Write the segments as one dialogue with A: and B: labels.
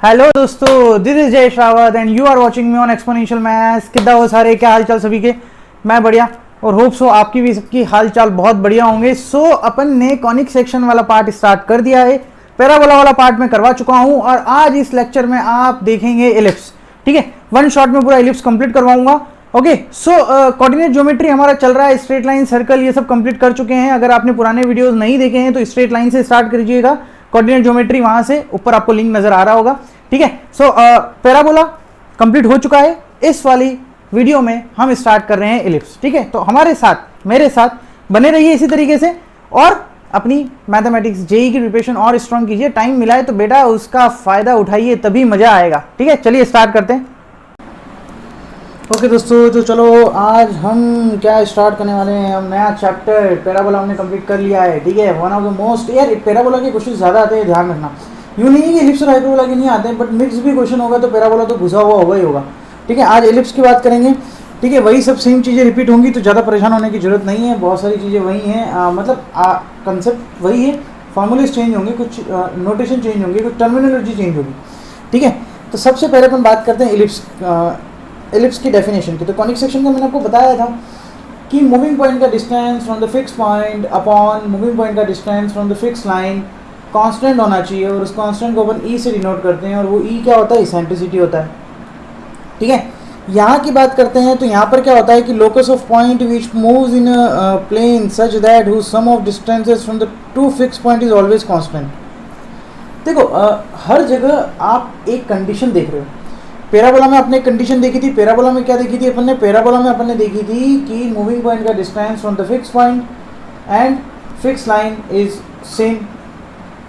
A: Hello दोस्तों, this is Jai Shrawat and you are watching me on exponential maths. कितना हो सारे, क्या हाल चाल सभी के? मैं बढ़िया और होप सो आपकी भी सबकी हाल चाल बहुत बढ़िया होंगे। सो अपन ने कॉनिक सेक्शन वाला पार्ट स्टार्ट कर दिया है, पैराबोला वाला पार्ट में करवा चुका हूं और आज इस लेक्चर में आप देखेंगे एलिप्स। ठीक है, वन शॉट में पूरा एलिप्स कंप्लीट करवाऊंगा। ओके, सो कोऑर्डिनेट ज्योमेट्री हमारा चल रहा है, स्ट्रेट लाइन, सर्कल ये सब कंप्लीट कर चुके हैं। अगर आपने पुराने वीडियोस नहीं देखे हैं तो स्ट्रेट लाइन से स्टार्ट करिएगा, कोऑर्डिनेट ज्योमेट्री वहां से ऊपर आपको लिंक नजर आ रहा होगा। ठीक है, सो पैराबोला कंप्लीट हो चुका है। इस वाली वीडियो में हम स्टार्ट कर रहे हैं एलिप्स। ठीक है, तो हमारे साथ, मेरे साथ बने रहिए इसी तरीके से और अपनी मैथमेटिक्स जेई की प्रिपरेशन और स्ट्रॉन्ग कीजिए। टाइम मिला है तो बेटा उसका फायदा उठाइए, तभी मजा आएगा। ठीक है, चलिए स्टार्ट करते हैं। ओके दोस्तों, तो चलो आज हम क्या स्टार्ट करने वाले हैं। हम नया चैप्टर पैराबोला हमने कंप्लीट कर लिया है। ठीक है, वन ऑफ द मोस्ट, यार पैराबोला के क्वेश्चन ज़्यादा आते हैं, ध्यान रखना। यूँ नहीं कि एलिप्स और हाइपरबोला के नहीं आते हैं, बट मिक्स भी क्वेश्चन होगा तो पैराबोला तो घुसा हुआ होगा ही होगा। ठीक है, आज एलिप्स की बात करेंगे। ठीक है, वही सब सेम चीज़ें रिपीट होंगी तो ज़्यादा परेशान होने की जरूरत नहीं है। बहुत सारी चीज़ें वही हैं, मतलब कंसेप्ट वही है, फॉर्मूलेस चेंज होंगे, कुछ नोटेशन चेंज होंगे, कुछ टर्मिनोलॉजी चेंज होगी। ठीक है, तो सबसे पहले अपन बात करते हैं एलिप्स की डेफिनेशन की। तो कॉनिक सेक्शन का मैंने आपको बताया था कि मूविंग पॉइंट का distance from the fix point upon moving point का distance from the fix line constant होना चाहिए और उस कांस्टेंट को अपन ई से डिनोट करते हैं और वो ई क्या होता है? इसेंट्रिसिटी होता है। ठीक है, यहाँ की बात करते हैं तो यहाँ पर क्या होता है कि locus of point which moves in plane such that whose sum of distances from the two fix point is always constant. देखो, हर जगह आप एक कंडीशन देख रहे हो। पैराबोला में आपने एक कंडीशन देखी थी। पैराबोला में क्या देखी थी अपन ने? पैराबोला में अपन ने देखी थी कि मूविंग पॉइंट का distance from the fix point and fix line is same.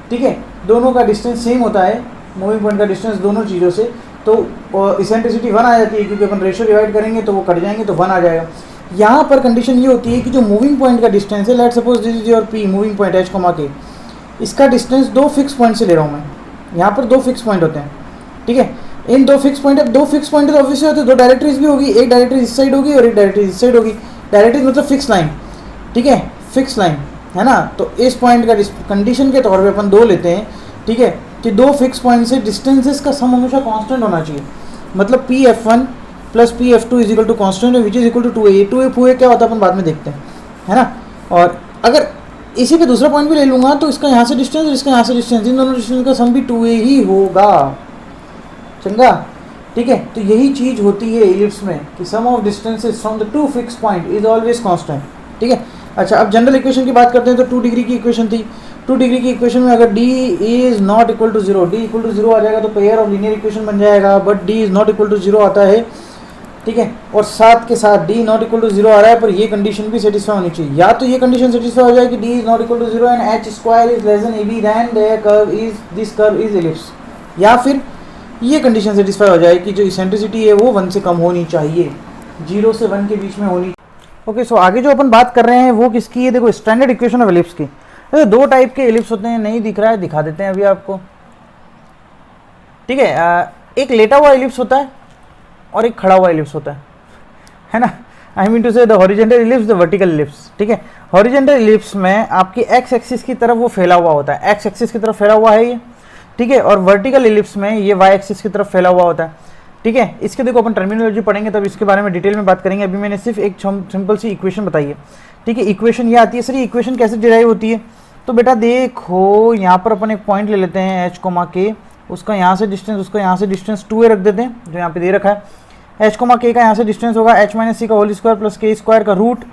A: ठीक है, दोनों का डिस्टेंस सेम होता है, मूविंग पॉइंट का डिस्टेंस दोनों चीज़ों से, तो इसेंट्रिसिटी 1 आ जाती है, क्योंकि अपन रेशियो डिवाइड करेंगे तो वो कट जाएंगे तो 1 आ जाएगा। यहाँ पर कंडीशन ये होती है कि जो मूविंग पॉइंट का डिस्टेंस है, let suppose this is your P, moving point H comma के, इसका डिस्टेंस दो फिक्स पॉइंट से ले रहा हूँ मैं। यहाँ पर दो फिक्स पॉइंट होते हैं। ठीक है, इन दो फिक्स पॉइंट तो ऑब्वियसली होते हैं, दो डायरेक्टरीज भी होगी, एक डायरेक्टरी इस साइड होगी और एक डायरेक्टरी इस साइड होगी। डायरेक्टरी मतलब फिक्स लाइन। ठीक है, फिक्स लाइन है ना। तो इस पॉइंट का कंडीशन के तौर पे अपन दो लेते हैं। ठीक है, कि दो फिक्स पॉइंट से डिस्टेंसेस का सम हमेशा कांस्टेंट होना चाहिए। मतलब P F one plus P F two is equal to constant which is equal to 2a। 2a क्या होता है अपन बाद में देखते हैं, है ना। और अगर इसी पे दूसरा पॉइंट भी ले लूँगा तो इसका यहाँ से डिस्टेंस और इसका यहाँ से डिस्टेंस, इन दोनों डिस्टेंस का सम भी 2a ही होगा। चंगा, ठीक है। तो यही चीज़ होती है एलिप्स में कि sum of distances from the two fix point is always constant. ठीक है, अच्छा अब जनरल इक्वेशन की बात करते हैं तो 2 डिग्री की इक्वेशन थी। 2 डिग्री की इक्वेशन में अगर d is not equal to 0, d equal to 0 आ जाएगा तो पेयर ऑफ लीनियर इक्वेशन बन जाएगा, but d is not equal to 0 आता है। ठीक है, और साथ के साथ d नॉट इक्वल टू 0 आ रहा है, पर ये कंडीशन भी सेटिस्फाई होनी चाहिए। या तो ये कंडीशन सेटिस्फाई हो जाए कि d is not equal to 0 and h square is less than ab, then this curve is ellipse. या फिर ये कंडीशन सेटिस्फाई हो जाए कि जो इसेंट्रिसिटी है वो 1 से कम होनी चाहिए, 0 से 1 के बीच में होनी। ओके, सो आगे जो अपन बात कर रहे हैं वो किसकी है? देखो, स्टैंडर्ड इक्वेशन ऑफ एलिप्स की। तो दो टाइप के एलिप्स होते हैं, नहीं दिख रहा है, दिखा देते हैं अभी आपको। ठीक है, एक लेटा हुआ एलिप्स होता है और एक खड़ा हुआ एलिप्स होता है ना। आई मीन टू से the horizontal ellipse, the vertical ellipse. ठीक है, हॉरिजॉन्टल एलिप्स में आपकी एक्स एक्सिस की तरफ वो फैला हुआ होता है, एक्स एक्सिस की तरफ फैला हुआ है ये। ठीक है, और वर्टिकल एलिप्स में ये वाई एक्सिस की तरफ फैला हुआ होता है। ठीक है, इसके देखो अपन टर्मिनोलॉजी पढ़ेंगे तब इसके बारे में डिटेल में बात करेंगे। अभी मैंने सिर्फ एक सिंपल सी इक्वेशन बताई है। ठीक है, इक्वेशन ये आती है। सर ये इक्वेशन कैसे डिराइव होती है? तो बेटा देखो, यहाँ पर अपन एक पॉइंट ले लेते हैं एच कोमा के, उसका यहाँ से डिस्टेंस, उसका यहाँ से डिस्टेंस 2a रख देते हैं, जो यहाँ पे दे रखा है। एच कोमा के का यहाँ से डिस्टेंस होगा h माइनस सी का होल स्क्वायर प्लस के स्क्वायर का root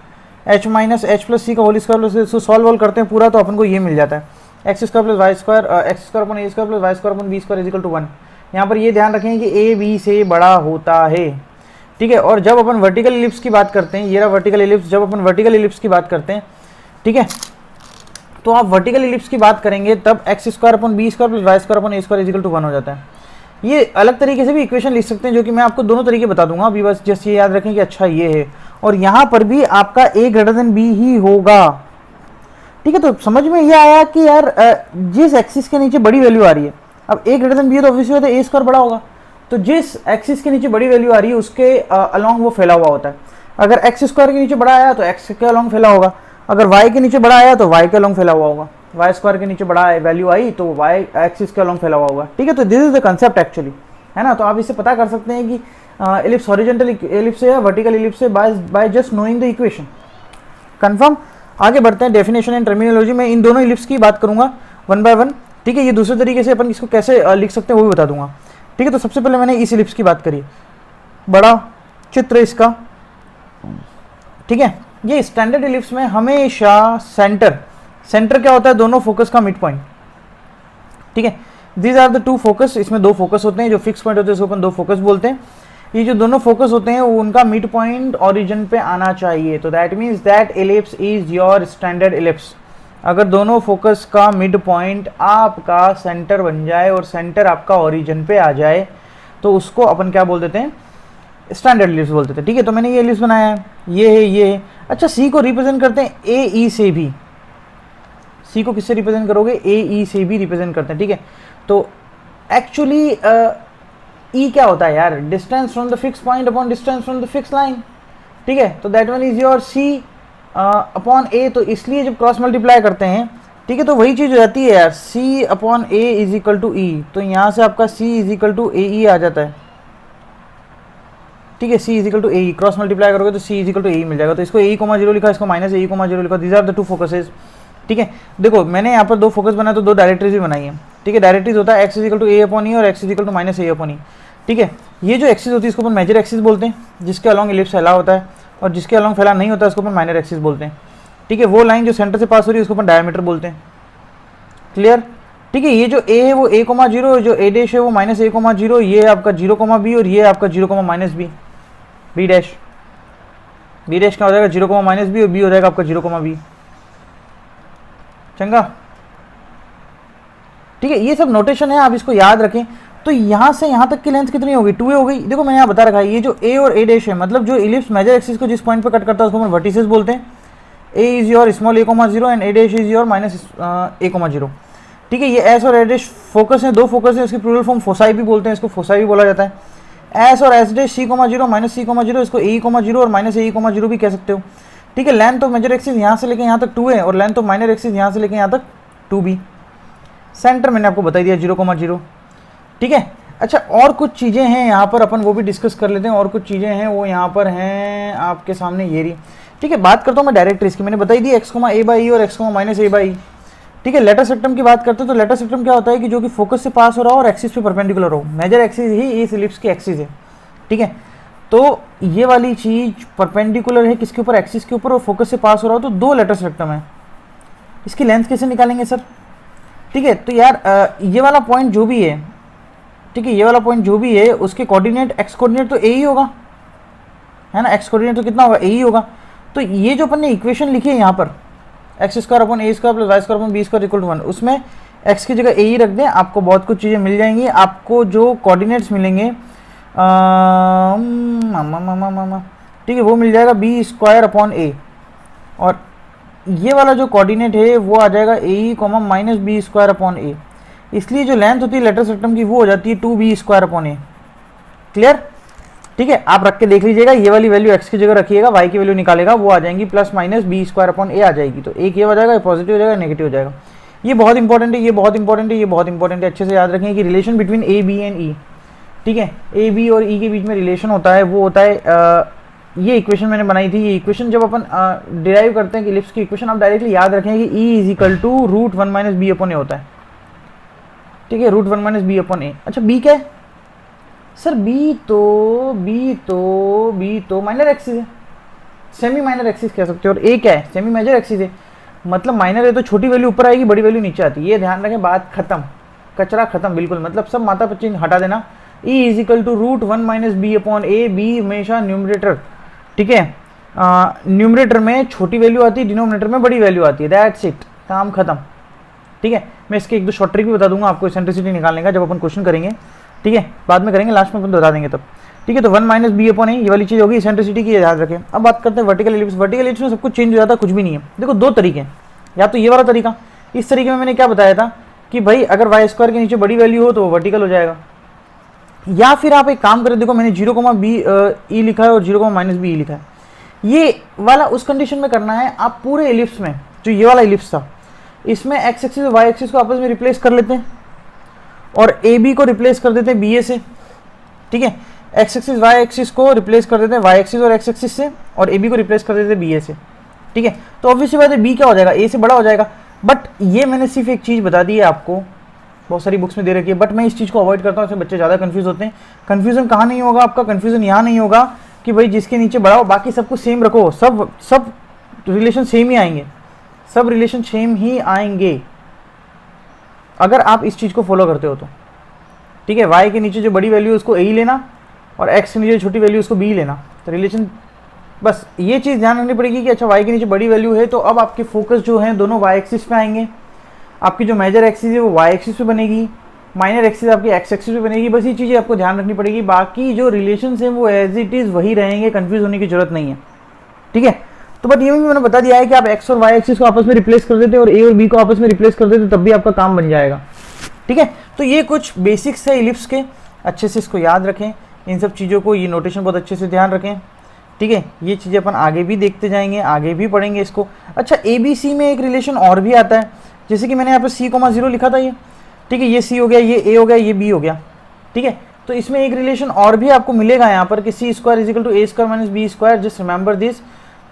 A: h minus h plus c का होल स्क्वायर प्लस, इसको सॉल्व करते हैं पूरा तो अपन को ये मिल जाता है x square plus Y square, x square upon a square plus Y square upon b square is equal to 1। यहाँ पर ये ध्यान रखें कि ए बी से बड़ा होता है। ठीक है, और जब अपन वर्टिकल एलिप्स की बात करते हैं, ये रहा वर्टिकल एलिप्स, जब अपन वर्टिकल एलिप्स की बात करते हैं, ठीक है, तो आप वर्टिकल एलिप्स की बात करेंगे तब x square upon b square plus Y square upon a square is equal to 1 हो जाता है। ये अलग तरीके से भी इक्वेशन लिख सकते हैं, जो कि मैं आपको दोनों तरीके बता दूंगा। अभी बस जस्ट ये याद रखें कि अच्छा ये है, और यहाँ पर भी आपका a ग्रेटर देन b ही होगा। ठीक है, तो समझ में ये आया कि यार जिस एक्सिस के नीचे बड़ी वैल्यू आ रही है, अब a ग्रेटर देन b है तो ऑब्वियसली होता है a स्क्वायर बड़ा होगा, तो जिस एक्सिस के नीचे बड़ी वैल्यू आ रही है उसके अलॉन्ग वो फैला हुआ होता है। अगर एक्स स्क्वायर के नीचे बड़ा आया तो एक्स के अलॉन्ग फैला होगा, अगर y के नीचे बड़ा आया तो y के अलॉन्ग फैला हुआ होगा। वाई स्क्वायर के नीचे बड़ा वैल्यू आई तो वाई एक्सिस के अलॉन्ग फैला हुआ होगा, ठीक है। तो this is the concept actually, है ना। तो आप इससे पता कर सकते हैं कि एलिप्स हॉरिजॉन्टल एलिप्स है या वर्टिकल एलिप्स है by just knowing the equation. Confirm. आगे बढ़ते हैं डेफिनेशन एंड टर्मिनोलॉजी में इन दोनों एलिप्स की बात करूंगा वन बाय वन, ठीक है। ये दूसरे तरीके से अपन इसको कैसे लिख सकते हैं वो भी बता दूंगा, ठीक है। तो सबसे पहले मैंने इस एलिप्स की बात करी, बड़ा चित्र इसका, ठीक है। ये स्टैंडर्ड एलिप्स में हमेशा सेंटर क्या होता है, दोनों फोकस का मिड पॉइंट, ठीक है। These are the two focus, इसमें दो फोकस होते हैं, जो फिक्स पॉइंट होते हैं उसको अपन दो फोकस बोलते हैं। ये जो दोनों फोकस होते हैं उनका मिड पॉइंट ओरिजिन पे आना चाहिए, तो that means that ellipse is your standard ellipse. अगर दोनों फोकस का मिड पॉइंट आपका सेंटर बन जाए और सेंटर आपका ओरिजिन पे आ जाए तो उसको अपन क्या बोल देते हैं, स्टैंडर्ड एलिप्स बोलते थे, ठीक है। तो मैंने ये एलिप्स बनाया है, ये है, ये है। अच्छा, सी को रिप्रेजेंट करते हैं ए ई से भी, सी को किससे रिप्रेजेंट करोगे, ए ई से भी रिप्रेजेंट करते हैं, ठीक है। तो एक्चुअली ई क्या होता है यार, distance from the fix point upon distance from the fix line, ठीक है। तो that one is your c upon a. तो इसलिए जब क्रॉस मल्टीप्लाई करते हैं, ठीक है, तो वही चीज़ हो जाती है यार, c upon a is equal to e. तो यहाँ से आपका c is equal to a e आ जाता है, ठीक है। C is equal to a e, cross multiply करोगे तो c is equal to a e मिल जाएगा। तो इसको ए कोमा जीरो लिखा, इसको माइनस ए कोमा जीरो लिखा, these are the two focuses, ठीक है। देखो मैंने यहाँ पर दो फोकस बनाया तो दो डायरेक्टरीज भी बनाई है, ठीक है। डायरेक्टरीज होता है x is equal to a upon e और x is equal to minus A upon e, ठीक है। ये जो एक्सिस होती है इसको अपन मेजर एक्सिस बोलते हैं, जिसके अलॉन्ग एलिप्स फैला होता है, और जिसके अलॉन्ग फैला नहीं होता है उसको अपन माइनर एक्सिस बोलते हैं, ठीक है। वो लाइन जो सेंटर से पास हो रही है उसको अपन डायमीटर बोलते हैं, क्लियर, ठीक है। ये जो ए है वो ए कोमा जीरो, जो ए डैश है वो माइनस ए कोमा जीरो, ये आपका जीरो कोमा बी और ये आपका zero comma minus b, b dash. B dash क्या हो जाएगा, जीरो कोमा माइनस बी, और बी हो जाएगा आपका जीरो कोमा बी, चंगा, ठीक है। ये सब नोटेशन है, आप इसको याद रखें। तो यहाँ से यहाँ तक की लेंथ कितनी होगी, 2a हो गई। देखो मैंने यहाँ बता रखा है, ये जो a और a डैश है, मतलब जो इलिप्स मेजर एक्सिस को जिस पॉइंट पे कट करता है उसको हम वर्टिसेस बोलते हैं। a is your small a comma zero and a dash is your minus a comma zero, ठीक है। ये s और a डैश फोकस है, दो फोकस है, उसकी प्लूरल फॉर्म फोसाई भी बोलते हैं, इसको फोसाई भी बोला जाता है। s और s dash c comma zero minus c comma zero, इसको a कोमा जीरो और माइनस a कोमा जीरो भी कह सकते हो, ठीक है। लेंथ ऑफ मेजर एक्सिस यहाँ से लेके यहाँ तक 2a और लेंथ ऑफ माइनर एक्सिस यहाँ से लेके यहाँ तक 2b। सेंटर मैंने आपको बता दिया 0,0, ठीक है। अच्छा, और कुछ चीज़ें हैं यहाँ पर, अपन वो भी डिस्कस कर लेते हैं। और कुछ चीज़ें हैं वो यहाँ पर हैं आपके सामने, ये रही, ठीक है। बात करता हूँ मैं डायरेक्टरीज की, मैंने बताई दी x, a बाई ई और x, माइनस a बाई, ठीक है। लेटर सेक्टम की बात करते हैं तो लेटर सेक्टम क्या होता है कि जो कि फोकस से पास हो रहा हो और एक्सिस पे परपेंडिकुलर हो। मेजर एक्सिस ही इस एलिप्स की एक्सिस है, ठीक है। तो ये वाली चीज़ परपेंडिकुलर है किसके ऊपर, एक्सिस के ऊपर, और फोकस से पास हो रहा हो तो दो लेटर सेक्टम है। इसकी लेंथ कैसे निकालेंगे सर, ठीक है। तो यार ये वाला पॉइंट जो भी है, ठीक है, ये वाला पॉइंट जो भी है उसके कोऑर्डिनेट, एक्स कोऑर्डिनेट तो ए ही होगा, है ना। एक्स कोऑर्डिनेट तो कितना होगा, ए ही होगा। तो ये जो अपन ने इक्वेशन लिखी है यहाँ पर, x square upon A square plus Y square upon B square equal to 1, उसमें एक्स की जगह ए ही रख दें, आपको बहुत कुछ चीज़ें मिल जाएंगी। आपको जो कोऑर्डिनेट्स मिलेंगे ठीक है, वो मिल जाएगा बी स्क्वायर अपॉन ए, और ये वाला जो कोऑर्डिनेट है वो आ जाएगा a e comma minus B square upon a. इसलिए जो लेंथ होती है लेटर सेक्टम की वो हो जाती है 2b स्क्वायर अपॉन ए, क्लियर, ठीक है। आप रख के देख लीजिएगा, ये वाली वैल्यू x की जगह रखिएगा, y की वैल्यू निकालेगा, वो आ जाएंगी plus minus B square upon a आ जाएगी। तो एक ये हो जाएगा, पॉजिटिव हो जाएगा, नेगेटिव हो जाएगा। ये बहुत इंपॉर्टेंट है, ये बहुत इंपॉर्टेंट है, ये बहुत इंपॉर्टेंट है। अच्छे से याद रखें कि relation between a b and e, ठीक है, ए बी और ई के बीच में रिलेशन होता है, वो होता है ये इक्वेशन मैंने बनाई थी। ये इक्वेशन जब अपन डिराइव करते हैं कि इलिप्स की इक्वेशन, आप डायरेक्टली याद रखें कि e is equal to root 1 minus b upon a होता है, ठीक है, root 1 minus b upon a. अच्छा, बी क्या है सर, बी तो माइनर एक्सिस है, सेमी माइनर एक्सिस कह सकते हो, और ए क्या है, सेमी मेजर एक्सिस है। मतलब माइनर है तो छोटी वैल्यू ऊपर आएगी, बड़ी वैल्यू नीचे आती है, ये ध्यान रखें, बात खत्म, कचरा खत्म बिल्कुल। मतलब सब माता पच्ची हटा देना। E is equal to root 1 minus b upon a, b हमेशा न्यूमरेटर, ठीक है, न्यूमरेटर में छोटी वैल्यू आती है, डिनोमिनेटर में बड़ी वैल्यू आती है, दैट्स इट, काम खत्म, ठीक है। मैं इसके एक दो शॉर्ट ट्रिक भी बता दूंगा आपको एसेंट्रिसिटी निकालने का, जब अपन क्वेश्चन करेंगे, ठीक है, बाद में करेंगे, लास्ट में अपन बता देंगे तब, ठीक है। तो 1 माइनस बी अपॉन ए ये वाली चीज़ होगी एसेंट्रिसिटी की, याद रखें। अब बात करते हैं वर्टिकल एलिप्स। वर्टिकल एलिप्स में सब कुछ चेंज हो जाता है, कुछ भी नहीं है। देखो दो तरीके हैं, या तो ये वाला तरीका, इस तरीके में मैंने क्या बताया था कि भाई अगर वाई स्क्वायर के नीचे बड़ी वैल्यू हो तो वो वर्टिकल हो जाएगा, या फिर आप एक काम करें, देखो मैंने 0,b ई लिखा है और 0, माइनस बी लिखा है। ये वाला उस कंडीशन में करना है, आप पूरे एलिप्स में, जो ये वाला एलिप्स था, इसमें एक्स एक्सिस और वाई एक्सिस को आपस में रिप्लेस कर लेते हैं और ए बी को रिप्लेस कर देते हैं बी ए से, ठीक है। एक्स एक्सिस वाई एक्सिस को रिप्लेस कर देते हैं वाई एक्सिस और एक्स एक्सिस से, और ए बी को रिप्लेस कर देते हैं बी ए से, ठीक है। तो ऑब्वियसली बात है बी क्या हो जाएगा, ए से बड़ा हो जाएगा। बट ये मैंने सिर्फ एक चीज़ बता दी है आपको, बहुत सारी बुक्स में दे रखी है, बट मैं इस चीज़ को अवॉइड करता हूँ, इसमें बच्चे ज़्यादा कंफ्यूज होते हैं। कन्फ्यूजन कहाँ नहीं होगा आपका, कन्फ्यूजन यहाँ नहीं होगा कि भाई जिसके नीचे बड़ा हो बाकी सब कुछ सेम रखो, सब रिलेशन सेम ही आएंगे, सब रिलेशन सेम ही आएंगे अगर आप इस चीज़ को फॉलो करते हो तो, ठीक है। वाई के नीचे जो बड़ी वैल्यू है उसको ए ही लेना और एक्स के नीचे जो छोटी वैल्यू उसको बी लेना, तो रिलेशन बस ये चीज़ ध्यान रखनी पड़ेगी कि अच्छा वाई के नीचे बड़ी वैल्यू है तो अब आपके फोकस जो है दोनों वाई एक्सिस पे आएंगे, आपकी जो मेजर एक्सिस है वो वाई एक्सिस पे बनेगी, माइनर एक्सिस आपकी एक्स एक्सिस पे बनेगी। बस ये चीज़ें आपको ध्यान रखनी पड़ेगी, बाकी जो रिलेशन है वो एज इट इज़ वही रहेंगे, कन्फ्यूज होने की जरूरत नहीं है, ठीक है। तो बट ये भी मैंने बता दिया है कि आप एक्स और वाई एक्सिस को आपस में रिप्लेस कर देते और ए और बी को आपस में रिप्लेस कर देते तब भी आपका काम बन जाएगा, ठीक है। तो ये कुछ बेसिक्स है इलिप्स के, अच्छे से इसको याद रखें, इन सब चीज़ों को, ये नोटेशन बहुत अच्छे से ध्यान रखें, ठीक है। ये चीज़ें अपन आगे भी देखते जाएंगे, आगे भी पढ़ेंगे इसको। अच्छा ए बी सी में एक रिलेशन और भी आता है, जैसे कि मैंने यहाँ पे सी कोमा 0 लिखा था ये, ठीक है, ये सी हो गया, ये ए हो गया, ये बी हो गया, ठीक है। तो इसमें एक रिलेशन और भी आपको मिलेगा यहाँ पर कि c square is equal to a square minus B square, just remember this,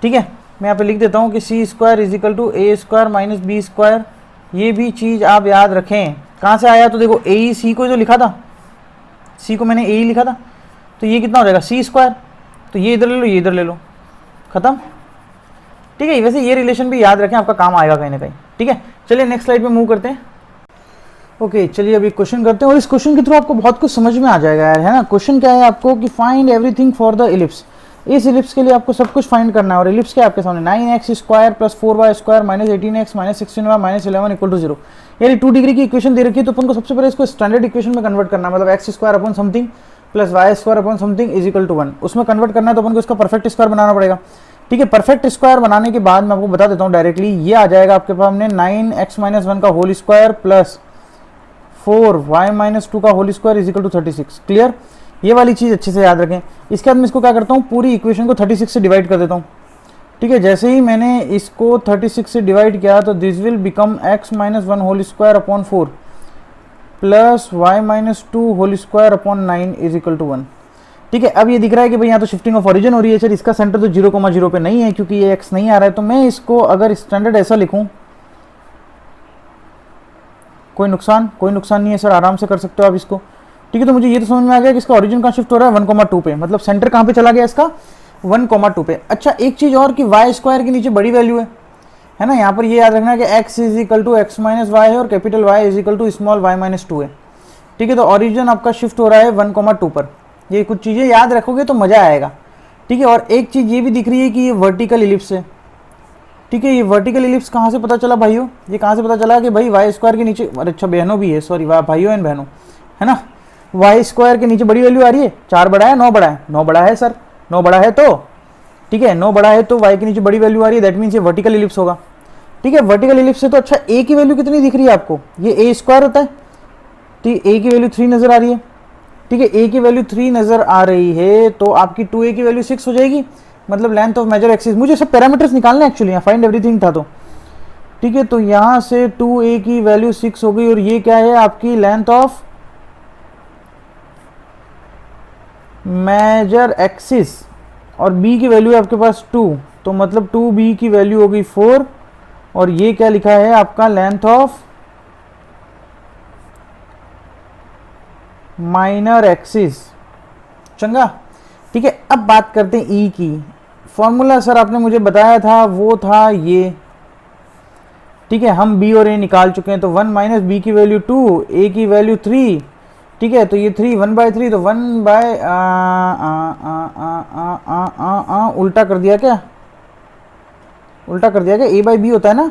A: ठीक है। मैं यहाँ पे लिख देता हूँ कि c square is equal to a square minus B square, ये भी चीज़ आप याद रखें। कहाँ से आया, तो देखो ए ई सी को जो लिखा था, सी को मैंने ए ही लिखा था, तो ये कितना हो जाएगा सी स्क्वायर, तो ये इधर ले लो, ये इधर ले लो, खत्म, ठीक है। वैसे ये रिलेशन भी याद रखें, आपका काम आएगा कहीं ना कहीं, ठीक है। चलिए नेक्स्ट स्लाइड पे मूव करते हैं। ओके चलिए अभी क्वेश्चन करते हैं और इस क्वेश्चन के थ्रू आपको बहुत कुछ समझ में आ जाएगा यार, है ना। क्वेश्चन क्या है आपको कि find everything for the ellipse, इस इलिप्स के लिए आपको सब कुछ फाइंड करना है। और इलिप्स क्या है आपके सामने, 9x square plus 4y square minus 18x minus 16y minus 11 equal to 0, यानी 2 डिग्री की इक्वेशन दे रखी है। तो अपन को सबसे पहले इसको स्टैंडर्ड इक्वेशन में कन्वर्ट करना है, मतलब x square upon something plus Y square upon something is equal to 1, उसमें कन्वर्ट करना है। तो अपन को इसका परफेक्ट स्क्वायर बनाना पड़ेगा, ठीक है। परफेक्ट स्क्वायर बनाने के बाद मैं आपको बता देता हूँ डायरेक्टली, ये आ जाएगा आपके पास में 9x माइनस 1 का whole square plus 4y minus 2 का whole square is equal to 36, clear. ये वाली चीज़ अच्छे से याद रखें। इसके बाद मैं इसको क्या करता हूँ, पूरी इक्वेशन को 36 से डिवाइड कर देता हूँ, ठीक है। जैसे ही मैंने इसको 36 से डिवाइड किया तो this will become x minus 1 whole square upon 4 plus y minus 2 whole square upon 9 is equal to 1, ठीक है। अब ये दिख रहा है कि भाई यहाँ तो शिफ्टिंग ऑफ ओरिजिन हो रही है, सर इसका सेंटर तो 0,0 पे नहीं है क्योंकि ये x नहीं आ रहा है। तो मैं इसको अगर स्टैंडर्ड ऐसा लिखूँ, कोई नुकसान नहीं है सर, आराम से कर सकते हो आप इसको, ठीक है। तो मुझे ये तो समझ में आ गया कि इसका ओरिजिन कहाँ शिफ्ट हो रहा है 1,2 पे, मतलब सेंटर कहाँ पे चला गया इसका 1,2 पे। अच्छा एक चीज़ और कि वाई स्क्वायर के नीचे बड़ी वैल्यू है ना, यहाँ पर ये याद रखना है कि x is equal to x minus y है और capital Y is equal to small y minus 2 है, ठीक है। तो ओरिजिन आपका शिफ्ट हो रहा है 1,2 पर, ये कुछ चीज़ें याद रखोगे तो मज़ा आएगा, ठीक है। और एक चीज़ ये भी दिख रही है कि ये वर्टिकल इलिप्स है, ठीक है। ये वर्टिकल इलिप्स कहाँ से पता चला भाइयों, ये कहाँ से पता चला कि भाई वाई स्क्वायर के नीचे, अच्छा बहनों भी है, सॉरी भाइयों एंड बहनों, है ना। वाई स्क्वायर के नीचे बड़ी वैल्यू आ रही है, 4 बड़ा है 9 बड़ा है, 9 बड़ा है सर, 9 बड़ा है तो ठीक है, 9 बड़ा है तो वाई के नीचे बड़ी वैल्यू आ रही है, दैट मीन्स ये वर्टिकल इलिप्स होगा, ठीक है। वर्टिकल इलिप्स से तो अच्छा ए की वैल्यू कितनी दिख रही है आपको, ये ए स्क्वायर होता है, ठीक, ए की वैल्यू 3 नजर आ रही है, ठीक है। ए की वैल्यू 3 नजर आ रही है तो आपकी 2a की वैल्यू 6 हो जाएगी, मतलब लेंथ ऑफ मेजर एक्सिस। मुझे सब पैरामीटर्स निकालने हैं एक्चुअली, यहाँ फाइंड एवरीथिंग था तो, ठीक है। तो यहाँ से 2a की वैल्यू 6 हो गई और ये क्या है आपकी लेंथ ऑफ मेजर एक्सिस, और b की वैल्यू है आपके पास 2, तो मतलब 2b की वैल्यू हो गई 4, और ये क्या लिखा है आपका लेंथ ऑफ माइनर एक्सिस, चंगा, ठीक है। अब बात करते हैं e की। फॉर्मूला सर आपने मुझे बताया था वो था ये, ठीक है। हम b और a निकाल चुके हैं, तो 1 माइनस बी की वैल्यू 2, a की वैल्यू 3, ठीक है। तो ये 3 1/3, तो 1 बाय उल्टा कर दिया क्या, उल्टा कर दिया क्या, a बाई बी होता है ना,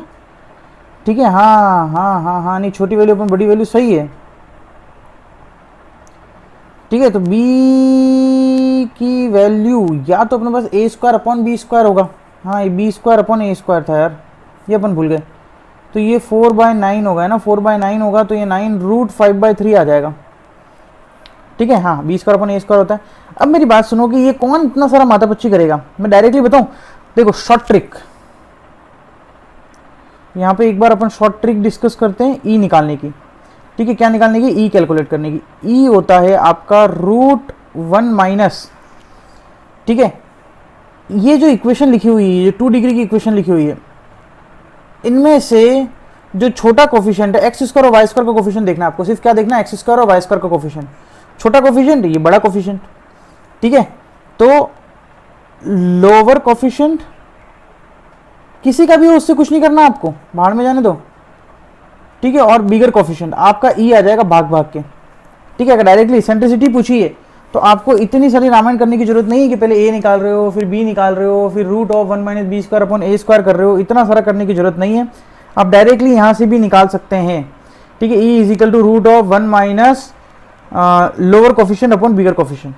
A: ठीक है। हाँ नहीं, छोटी वैल्यू अपन बड़ी वैल्यू सही है, ठीक है। तो b की वैल्यू या तो अपने पास a square upon B square होगा, हाँ ये बी स्क्वायर अपॉन ए स्क्वायर था यार, ये अपन भूल गए। तो ये 4/9 होगा ना, 4/9 होगा तो ये 9√5/3 आ जाएगा, ठीक है। हाँ बी स्क्वायर अपॉन ए स्क्वायर होता है। अब मेरी बात सुनो कि ये कौन इतना सारा माथापच्ची करेगा, मैं डायरेक्टली बताऊं, देखो शॉर्ट ट्रिक, यहाँ पे एक बार अपन शॉर्ट ट्रिक डिस्कस करते हैं ई निकालने की। ठीक है, क्या निकालने की? ई कैलकुलेट करने की। ई होता है आपका √1 माइनस, ठीक है, ये जो इक्वेशन लिखी हुई है, ये 2 डिग्री की इक्वेशन लिखी हुई है, इनमें से जो छोटा कोफिशिएंट है एक्स स्क्वायर और वाई स्क्वायर का कोफिशिएंट देखना है आपको। सिर्फ क्या देखना है? एक्स स्क्वायर और वाई स्क्वायर का कोफिशिएंट। छोटा कोफिशिएंट ये बड़ा कोफिशिएंट, ठीक है। तो लोअर कोफिशिएंट किसी का भी हो, उससे कुछ नहीं करना आपको, बाहर में जाने दो, ठीक है। और बिगर कोफिशिएंट आपका ई आ जाएगा भाग भाग के, ठीक है। अगर डायरेक्टली सेंट्रिसिटी पूछी है तो आपको इतनी सारी रामायण करने की जरूरत नहीं है कि पहले ए निकाल रहे हो, फिर बी निकाल रहे हो, फिर √1 माइनस बी स्क्वायर अपॉन ए स्क्वायर कर रहे हो। इतना सारा करने की जरूरत नहीं है, आप डायरेक्टली यहाँ से भी निकाल सकते हैं, ठीक है। E is equal to √1 minus lower coefficient upon bigger coefficient.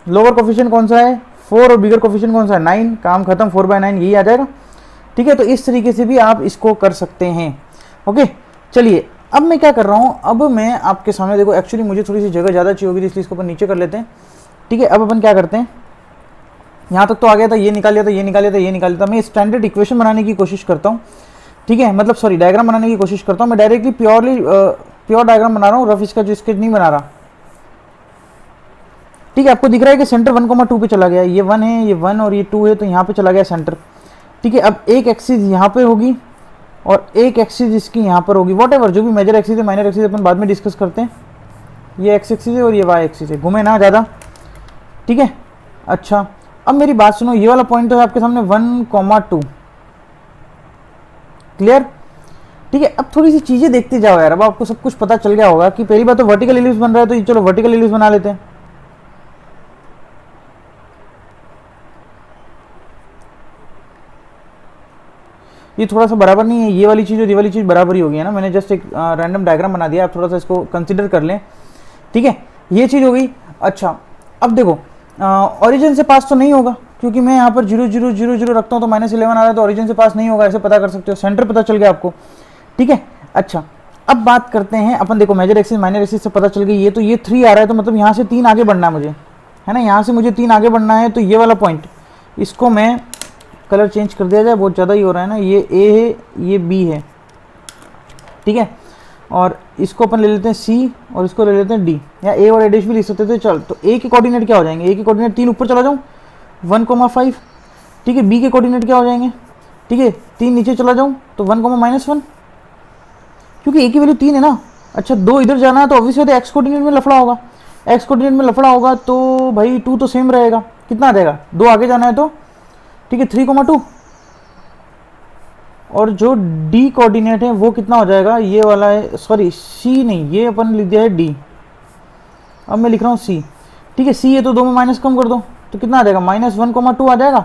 A: Lower coefficient कौन सा है? 4, और बिगर कोफिशिएंट कौन सा है? 9। काम खत्म, 4/9 यही आ जाएगा, ठीक है। तो इस तरीके से भी आप इसको कर सकते हैं। ओके, चलिए अब मैं क्या कर रहा हूँ, अब मैं आपके सामने देखो, एक्चुअली मुझे थोड़ी सी जगह ज़्यादा चाहिए होगी, इसलिए इसको अपन नीचे कर लेते हैं, ठीक है। अब अपन क्या करते हैं, यहाँ तक तो आ गया था, ये निकाल लिया था, ये निकाल लिया था, ये निकाल लिया था। मैं स्टैंडर्ड इक्वेशन बनाने की कोशिश करता हूँ, ठीक है, मतलब सॉरी डायग्राम बनाने की कोशिश करता हूँ। मैं डायरेक्टली प्योर डायग्राम बना रहा हूँ, रफ इसका जो स्केच नहीं बना रहा, ठीक है। आपको दिख रहा है कि सेंटर 1,2 पे चला गया, ये 1 है, ये 1 और ये 2 है, तो यहाँ पे चला गया सेंटर, ठीक है। अब एक एक्सिस यहाँ पे होगी और एक एक्सिस इसकी यहाँ पर होगी, वॉट जो भी मेजर एक्सिस है, माइनर एक्सिस अपन बाद में डिस्कस करते हैं। ये एक्स एक्सिस है और ये वाई एक्सिस है, घूमे ना ज़्यादा, ठीक है। अच्छा, अब मेरी बात सुनो, ये वाला पॉइंट तो है आपके सामने 1,2, क्लियर, ठीक है। अब थोड़ी सी चीज़ें देखते जाओ यार, अब आपको सब कुछ पता चल गया होगा कि पहली बात तो वर्टिकल एलिप्स बन रहा है, तो चलो वर्टिकल एलिप्स बना लेते हैं। ये थोड़ा सा बराबर नहीं है, ये वाली चीज़ और ये वाली चीज़ बराबर ही होगी, है ना। मैंने जस्ट एक रैंडम डायग्राम बना दिया, आप थोड़ा सा इसको कंसिडर कर लें, ठीक है। ये चीज़ हो गई। अच्छा, अब देखो ओरिजिन से पास तो नहीं होगा, क्योंकि मैं यहाँ पर 0 0 0 0 रखता हूँ तो -11 आ रहा है, तो ओरिजिन से पास नहीं होगा, ऐसे पता कर सकते हो। सेंटर पता चल गया आपको, ठीक है। अच्छा, अब बात करते हैं अपन, देखो मेजर एक्सिस माइनर एक्सिस से पता चल गई, ये तो ये 3 आ रहा है, तो मतलब यहाँ से 3 आगे बढ़ना है मुझे, है ना। यहाँ से मुझे 3 आगे बढ़ना है, तो ये वाला पॉइंट, इसको मैं कलर चेंज कर दिया जाए, बहुत ज़्यादा ही हो रहा है ना। ये ए है, ये बी है, ठीक है। और इसको अपन ले लेते हैं सी, और इसको ले लेते हैं डी, या ए और ए डैश भी लिख सकते थे। चल, तो ए के कोऑर्डिनेट क्या हो जाएंगे? ए के कोऑर्डिनेट 3 ऊपर चला जाऊँ, 1,5, ठीक है। बी के कोऑर्डिनेट क्या हो जाएंगे? ठीक है, 3 नीचे चला जाऊँ तो 1,-1, क्योंकि ए की वैल्यू 3 है ना। अच्छा, 2 इधर जाना है, तो ऑब्वियसली एक्स कोऑर्डिनेट में लफड़ा होगा, एक्स कोऑर्डिनेट में लफड़ा होगा तो भाई 2 तो सेम रहेगा, कितना आ जाएगा? 2 आगे जाना है तो, ठीक है, 3,2। और जो डी कोऑर्डिनेट है वो कितना हो जाएगा? ये वाला है, सॉरी सी नहीं, ये अपन लिख दिया है डी, अब मैं लिख रहा हूँ सी, ठीक है। सी है तो 2 में माइनस कम कर दो, तो कितना आ जाएगा? -1,2 आ जाएगा।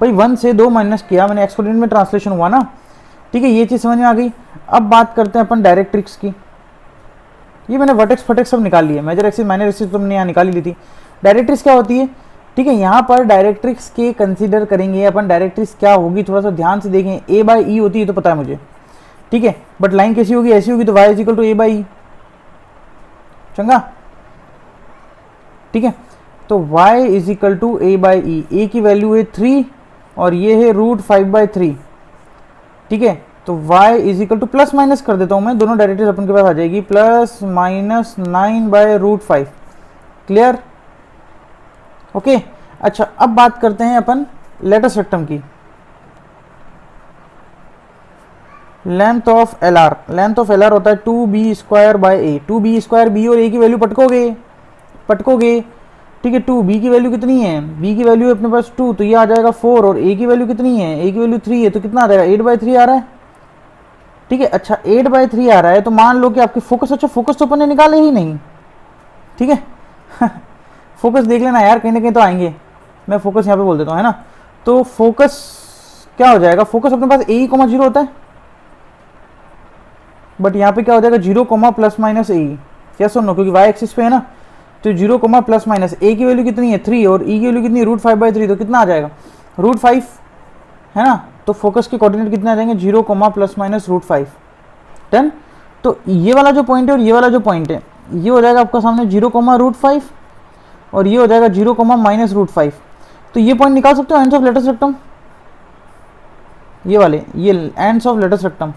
A: भाई 1 से 2 माइनस किया मैंने, एक्स कोऑर्डिनेट में ट्रांसलेशन हुआ ना, ठीक है। ये चीज़ समझ में आ गई। अब बात करते हैं अपन डायरेक्ट्रिक्स की। ये मैंने वर्टेक्स फटेक्स सब निकाल लिए, मेजर एक्सिस माइनर एक्सिस तो हमने यहाँ निकाल ली थी। डायरेक्ट्रिक्स क्या होती है? ठीक है, यहाँ पर डायरेक्ट्रिक्स के कंसीडर करेंगे अपन। डायरेक्ट्रिक्स क्या होगी थोड़ा सा ध्यान से देखें। A/E होती है तो पता है मुझे, ठीक है, बट लाइन कैसी होगी? ऐसी होगी, तो y इक्वल टू A/E, चंगा, ठीक है। तो y इक्वल टू A/E, ए की वैल्यू है 3 और ये है √5/3, ठीक है। तो y equal two plus minus कर देता हूँ मैं, दोनों डायरेक्ट्रिक्स अपन के पास आ जाएगी, +-9/√5, क्लियर, ओके। अच्छा, अब बात करते हैं अपन लेटस रेक्टम की। Length of LR, length of LR होता है 2b² a, 2b² b और a की वैल्यू पटकोगे, ठीक है। 2b की वैल्यू कितनी है? b की वैल्यू है अपने पास 2, तो ये आ जाएगा 4, और a की वैल्यू कितनी है? a की वैल्यू 3 है, तो कितना आ जाएगा? 8/3 आ रहा है, ठीक है। अच्छा, 8/3 आ रहा है, तो मान लो कि आपकी फोकस, अच्छा फोकस तो अपन ने निकाले ही नहीं, ठीक है। फोकस देख लेना यार, कहीं ना कहीं तो आएंगे, मैं फोकस यहाँ पे बोल देता हूँ, है ना। तो फोकस क्या हो जाएगा? फोकस अपने पास AE,0 होता है, बट यहाँ पे क्या हो जाएगा? 0, ± AE, क्या सुनो, क्योंकि y एक्सिस पे है ना, तो 0, ± a की वैल्यू कितनी है? 3, और e की वैल्यू कितनी है? √5/3, तो कितना आ जाएगा? √5, है ना। तो फोकस के कोऑर्डिनेट कितने आ जाएंगे? 0, ±√5, डन। तो ये वाला जो पॉइंट है और ये वाला जो पॉइंट है, ये हो जाएगा आपका सामने 0, √5, और ये हो जाएगा 0, -√5। तो ये पॉइंट निकाल सकते हो एंड्स ऑफ लेटस रेक्टम, ये वाले, ये एंड्स ऑफ लेटस रेक्टम,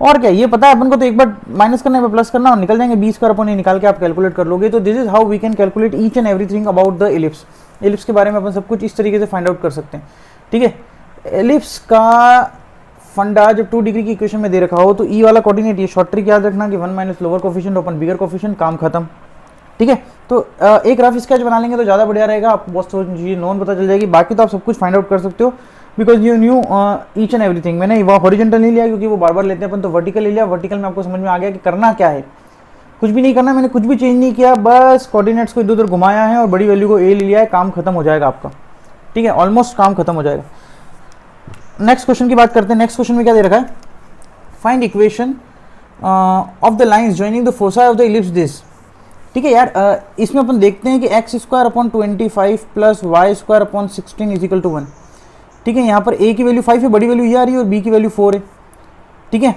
A: और क्या, ये पता है अपन को, तो एक बार माइनस करना है प्लस करना और निकल जाएंगे, बी स्क्वायर अपॉन ए निकाल के आप कैलकुलेट कर लोगे। तो this is how we can calculate each and everything about the ellipse. Ellipse के बारे में अपन सब कुछ इस तरीके से फाइंड आउट कर सकते हैं, ठीक है। एलिप्स का फंडा जब 2 डिग्री की इक्वेशन में दे रखा हो तो ई वाला कोऑर्डिनेट, ये शॉर्ट ट्रिक याद रखना कि 1 माइनस लोअर कोफिशिएंट अपन बिगर कोफिशिएंट, काम खत्म, ठीक है। तो एक रफ स्केच बना लेंगे तो ज़्यादा बढ़िया रहेगा, आपको बहुत चीज़ें नोन पता चल जाएगी। बाकी तो आप सब कुछ फाइंड आउट कर सकते हो because you knew each and everything. मैंने वो हॉरिजॉन्टल नहीं लिया क्योंकि वो बार बार लेते हैं अपन, तो वर्टिकल ले लिया। वर्टिकल में आपको समझ में आ गया कि करना क्या है, कुछ भी नहीं करना, मैंने कुछ भी चेंज नहीं किया, बस कोऑर्डिनेट्स को इधर उधर घुमाया है और बड़ी वैल्यू को ए ले लिया है, काम खत्म हो जाएगा आपका, ठीक है, ऑलमोस्ट काम खत्म हो जाएगा। नेक्स्ट क्वेश्चन की बात करते हैं। नेक्स्ट क्वेश्चन में क्या दे रखा है, find equation of the lines joining the foci of the ellipse this, ठीक है यार। इसमें अपन देखते हैं कि x square upon 25 plus Y square upon 16 is equal to 1, ठीक है। यहाँ पर ए की वैल्यू 5 है, बड़ी वैल्यू ये आ रही है, और बी की वैल्यू 4 है, ठीक है।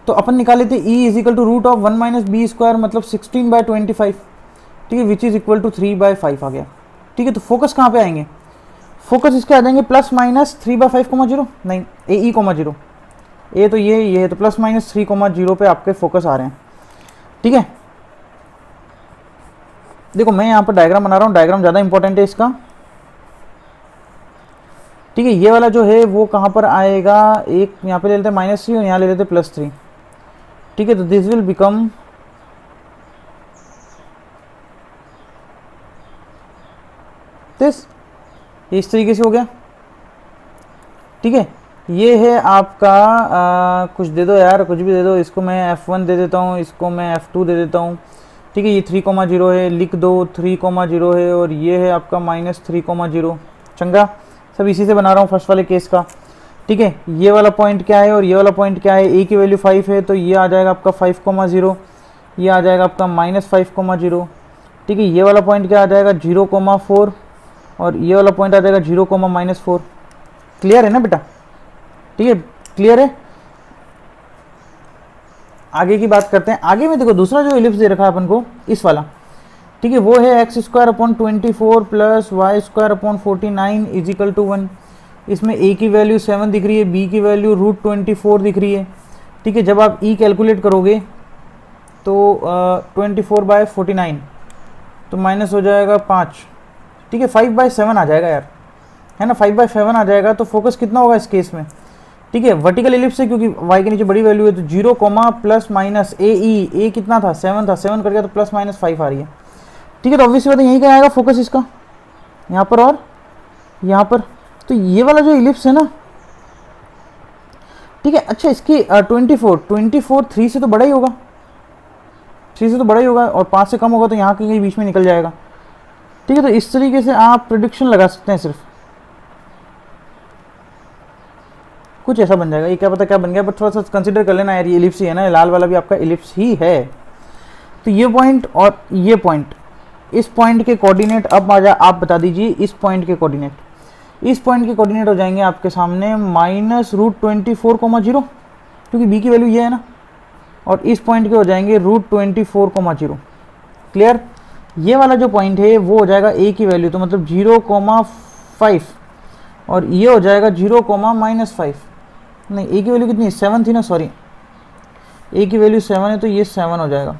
A: तो अपन निकाले थे e is equal to root of 1 minus B square मतलब 16/25, ठीक है, विच इज इक्वल टू 3/5 आ गया, ठीक है। तो फोकस कहाँ पे आएंगे, फोकस इसके आ जाएंगे प्लस माइनस 3/5, नहीं ए ई 0, ए तो ये है, तो प्लस माइनस 3,0 पे आपके फोकस आ रहे हैं, ठीक है। देखो मैं यहाँ पर डायग्राम बना रहा हूँ, डायग्राम ज़्यादा इंपॉर्टेंट है इसका, ठीक है। ये वाला जो है वो कहाँ पर आएगा, एक यहाँ पे ले लेते हैं -3 और यहाँ ले लेते हैं +3, ठीक है। तो दिस विल बिकम दिस, इस तरीके से हो गया, ठीक है। ये है आपका कुछ दे दो यार, कुछ भी दे दो, इसको मैं F1 दे देता हूँ, इसको मैं F2 दे देता हूँ, ठीक है। ये 3,0 है, लिख दो 3,0 है, और ये है आपका -3,0, चंगा। सब इसी से बना रहा हूँ फर्स्ट वाले केस का, ठीक है। ये वाला पॉइंट क्या है और ये वाला पॉइंट क्या है, ए की वैल्यू 5 है तो ये आ जाएगा आपका 5,0, ये आ जाएगा आपका -5,0, ठीक है। ये वाला पॉइंट क्या आ जाएगा 0,4 और ये वाला पॉइंट आ जाएगा 0,-4। क्लियर है ना बेटा, ठीक है, क्लियर है। आगे की बात करते हैं। आगे में देखो दूसरा जो इलिप्स दे रखा है अपन को, इस वाला, ठीक है, वो है x square upon 24 plus Y square upon 49 is equal to 1। इसमें ए की वैल्यू 7 दिख रही है, बी की वैल्यू √24 दिख रही है, ठीक है। जब आप ई कैलकुलेट करोगे तो 24/49 तो माइनस हो जाएगा 5, ठीक है, 5/7 आ जाएगा यार, है ना, 5/7 आ जाएगा। तो फोकस कितना होगा इस केस में, ठीक है, वर्टिकल एलिप्स है क्योंकि y के नीचे बड़ी वैल्यू है, तो 0, प्लस माइनस ए ई, ए कितना था 7 था, 7 कर गया तो +-5 आ रही है, ठीक है। तो ऑब्वियसली बात है यहीं का आएगा फोकस इसका, यहाँ पर और यहाँ पर। तो ये वाला जो इलिप्स है ना, ठीक है। अच्छा इसकी 24 3 से तो बड़ा ही होगा, 3 से तो बड़ा ही होगा, और 5 से कम होगा तो यहाँ के बीच में निकल जाएगा, ठीक है। तो इस तरीके से आप प्रेडिक्शन लगा सकते हैं, सिर्फ कुछ ऐसा बन जाएगा। ये क्या पता क्या बन गया, बट थोड़ा सा कंसिडर कर लेना यार, ये इलिप्स ही है ना, लाल वाला भी आपका इलिप्स ही है। तो ये पॉइंट और ये पॉइंट, इस पॉइंट के कोऑर्डिनेट अब आप बता दीजिए, इस पॉइंट के कोऑर्डिनेट, इस पॉइंट के कोऑर्डिनेट हो जाएंगे आपके सामने -√24,0, क्योंकि बी की वैल्यू ये है ना, और इस पॉइंट के हो जाएंगे √24,0। क्लियर। ये वाला जो पॉइंट है वो हो जाएगा ए की वैल्यू, तो मतलब 0,5, और ये हो जाएगा 0,-5। नहीं, ए की वैल्यू कितनी 7 थी ना, सॉरी, ए की वैल्यू 7 है तो ये 7 हो जाएगा।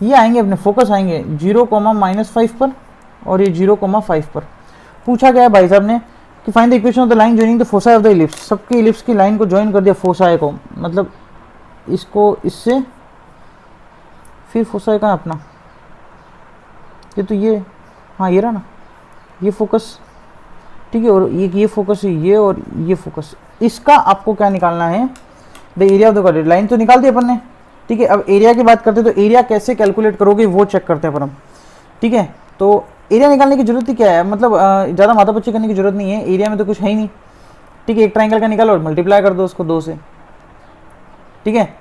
A: ये आएंगे अपने फोकस आएंगे 0,-5 पर और ये 0,5 पर। पूछा गया है भाई साहब ने कि find the equation of the line joining the foci of the ellipse. सबके इलिप्स की लाइन को ज्वाइन कर दिया फोसाई को, मतलब इसको इससे, फिर फोसाई का अपना, ये तो ये, हाँ ये रहा ना, ये फोकस, ठीक है, और ये फोकस है, ये और ये फोकस। इसका आपको क्या निकालना है, the area of the quadrant. Line तो निकाल दी अपन ने, ठीक है। अब एरिया की बात करते हैं, तो एरिया कैसे कैलकुलेट करोगे वो चेक करते हैं अपन हम, ठीक है। तो एरिया निकालने की जरूरत ही क्या है, मतलब ज़्यादा माथा पच्ची करने की जरूरत नहीं है, एरिया में तो कुछ है ही नहीं, ठीक है। एक ट्राइंगल का निकालो और मल्टीप्लाई कर दो उसको 2 से, ठीक है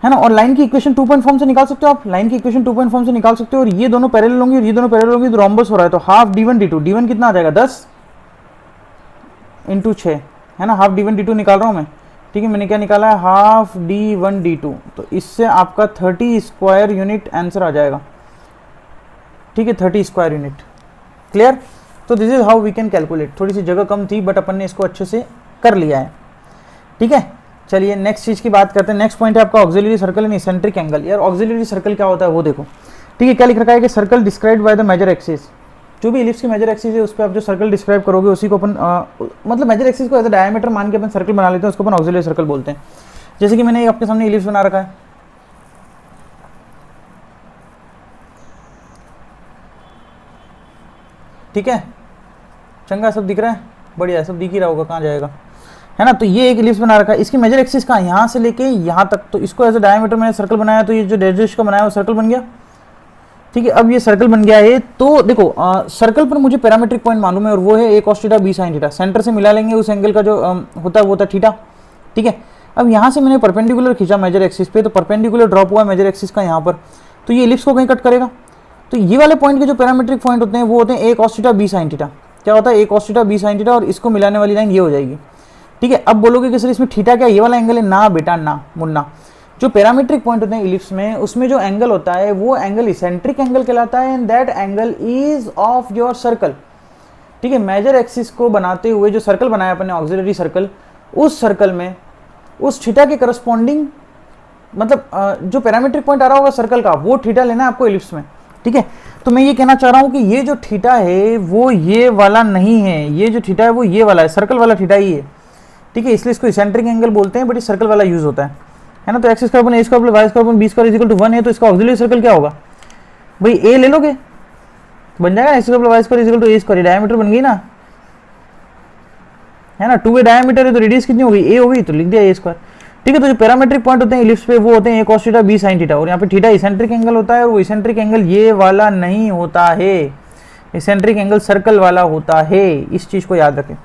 A: ना। और लाइन की इक्वेशन 2 पॉइंट फॉर्म से निकाल सकते हो आप, लाइन की इक्वेशन 2 पॉइंट फॉर्म से निकाल सकते हो। और ये दोनों पैरेलल होंगी और ये दोनों पैरेलल होंगी, तो रोम्बस हो रहा है, तो हाफ d1 d2, d1 कितना आ जाएगा 10 × 6, है ना, हाफ d1 d2 निकाल रहा हूँ मैं, ठीक है। मैंने क्या निकाला है, हाफ d1 d2, तो इससे आपका 30 स्क्वायर यूनिट आंसर आ जाएगा, ठीक है, 30 स्क्वायर यूनिट। क्लियर। तो this is how we can calculate. थोड़ी सी जगह कम थी बट अपन ने इसको अच्छे से कर लिया है, ठीक है। चलिए नेक्स्ट चीज़ की बात करते हैं। नेक्स्ट पॉइंट है आपका auxiliary circle and eccentric angle. यार ऑक्सिलरी सर्कल क्या होता है वो देखो, ठीक है। क्या लिख रखा है कि circle described by the major axis, जो भी इलिप्स की मेजर एक्सिस है उस पर आप जो सर्कल डिस्क्राइब करोगे उसी को अपन मतलब मेजर एक्सिस को एज अ डायमीटर मान के अपन सर्कल बना लेते हैं, उसको अपन ऑक्सिलरी सर्कल बोलते हैं। जैसे कि मैंने आपके सामने इलिप्स बना रखा है, ठीक है, चंगा सब दिख रहा है, बढ़िया सब दिख ही रहा होगा, कहाँ जाएगा, है ना। तो ये एक इलिप्स बना रखा है, इसकी मेजर एक्सिस कहाँ, यहाँ से लेके यहाँ तक, तो इसको एज अ डायमीटर मैंने सर्कल बनाया, तो ये जो डैश का बनाया वो सर्कल बन गया, ठीक है। अब ये सर्कल बन गया है, तो देखो सर्कल पर मुझे पैरामीट्रिक पॉइंट मालूम है और वो है a cos theta b sin theta. Centre से मिला लेंगे उस एंगल का जो होता है वो होता है थीटा, ठीक है। अब यहाँ से मैंने परपेंडिकुलर खींचा मेजर एक्सिस पे, तो परपेंडिकुलर ड्रॉप हुआ मेजर एक्सिस का यहाँ पर, तो ये इलिप्स को कहीं कट करेगा। तो ये वाले पॉइंट के जो पैरामीट्रिक पॉइंट होते हैं वो होते हैं a cos theta b sin theta. क्या होता है a cos theta b sin theta, और इसको मिलाने वाली लाइन ये हो जाएगी, ठीक है। अब बोलोगे कि सर इसमें थीटा क्या, ये वाला एंगल है, ना बेटा ना मुन्ना। जो पैरामीट्रिक पॉइंट होते हैं इलिप्स में, उसमें जो एंगल होता है वो एंगल इसेंट्रिक एंगल कहलाता है, and that angle is of your circle, ठीक है। मेजर एक्सिस को बनाते हुए जो सर्कल बनाया अपने ऑक्सिलरी सर्कल, उस सर्कल में उस थीटा के करस्पॉन्डिंग मतलब जो पैरामीट्रिक पॉइंट आ रहा होगा सर्कल का, वो थीटा लेना है आपको इलिप्स में, ठीक है। तो मैं ये कहना चाह रहा हूँ कि ये जो थीटा है वो ये वाला नहीं है, ये जो थीटा है वो ये वाला है, सर्कल वाला थीटा ही है, ठीक है। इसलिए इसको इसेंट्रिक एंगल बोलते हैं, बट ये सर्कल वाला यूज होता है ना। तो x square upon a square plus Y square upon b square equal to 1 है, तो इसका ऑक्सिलरी सर्कल क्या होगा भाई, ए ले लोगे बन जाएगा x square plus Y square equal to a square, diameter बन गई ना, है ना। 2a डायमीटर है तो रेडियस कितनी होगी, ए होगी, तो लिख दिया ए स्क्वायर, ठीक है। तो जो पैरामीट्रिक पॉइंट होते हैं इलिप्स पे वो होते हैं a cos theta b sin theta, और यहाँ पे थीटा इसेंट्रिक एंगल होता है, और वो इसेंट्रिक एंगल ये वाला नहीं होता है, इसेंट्रिक एंगल सर्कल वाला होता है, इस चीज को याद रखें,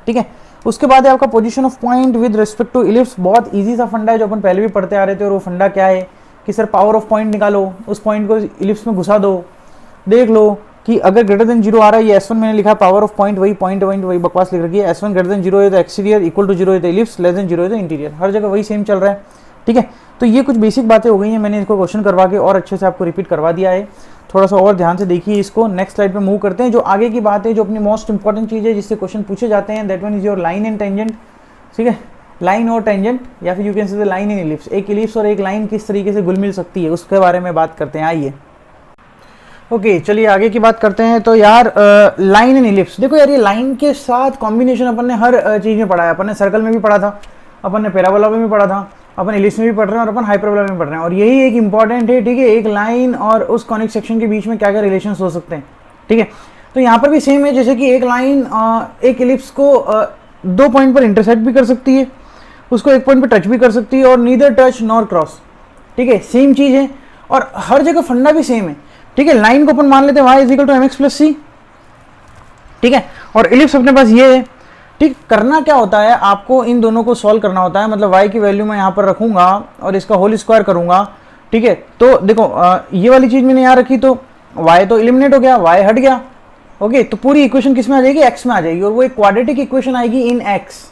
A: ठीक है। उसके बाद है आपका position of point with respect to ellipse. बहुत इजी सा फंडा है जो अपन पहले भी पढ़ते आ रहे थे, और वो फंडा क्या है कि सर पावर ऑफ पॉइंट निकालो, उस पॉइंट को इलिप्स में घुसा दो, देख लो कि अगर ग्रेटर देन 0 आ रहा है, ये S1 मैंने लिखा है, पावर ऑफ पॉइंट वही बकवास लिख रखी है, S1 ग्रेटर देन 0 है तो एक्सटीरियर, इक्वल टू 0 है तो इलिप्स, लेस देन 0 है तो इंटीरियर, हर जगह वही सेम चल रहा है, ठीक है। तो ये कुछ बेसिक बातें हो गई हैं, मैंने इसको क्वेश्चन करवा के और अच्छे से आपको रिपीट करवा दिया है, थोड़ा सा और ध्यान से देखिए इसको। नेक्स्ट स्लाइड पे मूव करते हैं, जो आगे की बात है, जो अपनी मोस्ट इंपॉर्टेंट चीज़ है जिससे क्वेश्चन पूछे जाते हैं, that one is your line and tangent, ठीक है। लाइन और टेंजेंट, या फिर यू कैन से लाइन एंड इलिप्स, एक इलिप्स और एक लाइन किस तरीके से घुल मिल सकती है उसके बारे में बात करते हैं, आइए। ओके चलिए आगे की बात करते हैं। तो यार लाइन एंड इलिप्स, देखो यार ये लाइन के साथ कॉम्बिनेशन अपन ने हर चीज़ में पढ़ा है, अपन ने सर्कल में भी पढ़ा था, अपन ने पैराबोला में भी पढ़ा था, अपन इलिप्स में भी पढ़ रहे हैं, और अपन हाइपरबोला में पढ़ रहे हैं, और यही एक इंपॉर्टेंट है, ठीक है। एक लाइन और उस कॉनिक सेक्शन के बीच में क्या क्या रिलेशन हो सकते हैं, ठीक है। तो यहाँ पर भी सेम है, जैसे कि एक लाइन एक इलिप्स को 2 पॉइंट पर इंटरसेक्ट भी कर सकती है, उसको एक पॉइंट पर टच भी कर सकती है, और नीदर टच नॉर क्रॉस, ठीक है, सेम चीज़ है, और हर जगह फंडा भी सेम है, ठीक है। लाइन को अपन मान लेते हैं y is equal to mx plus c, ठीक है, और इलिप्स अपने पास ये है, ठीक। करना क्या होता है, आपको इन दोनों को सॉल्व करना होता है, मतलब y की वैल्यू मैं यहाँ पर रखूंगा और इसका होल स्क्वायर करूंगा, ठीक है। तो देखो ये वाली चीज मैंने यहाँ रखी तो y तो एलिमिनेट हो गया, y हट गया, ओके। तो पूरी इक्वेशन किस में आ जाएगी, x में आ जाएगी, और वो एक क्वाड्रेटिक इक्वेशन आएगी इन x।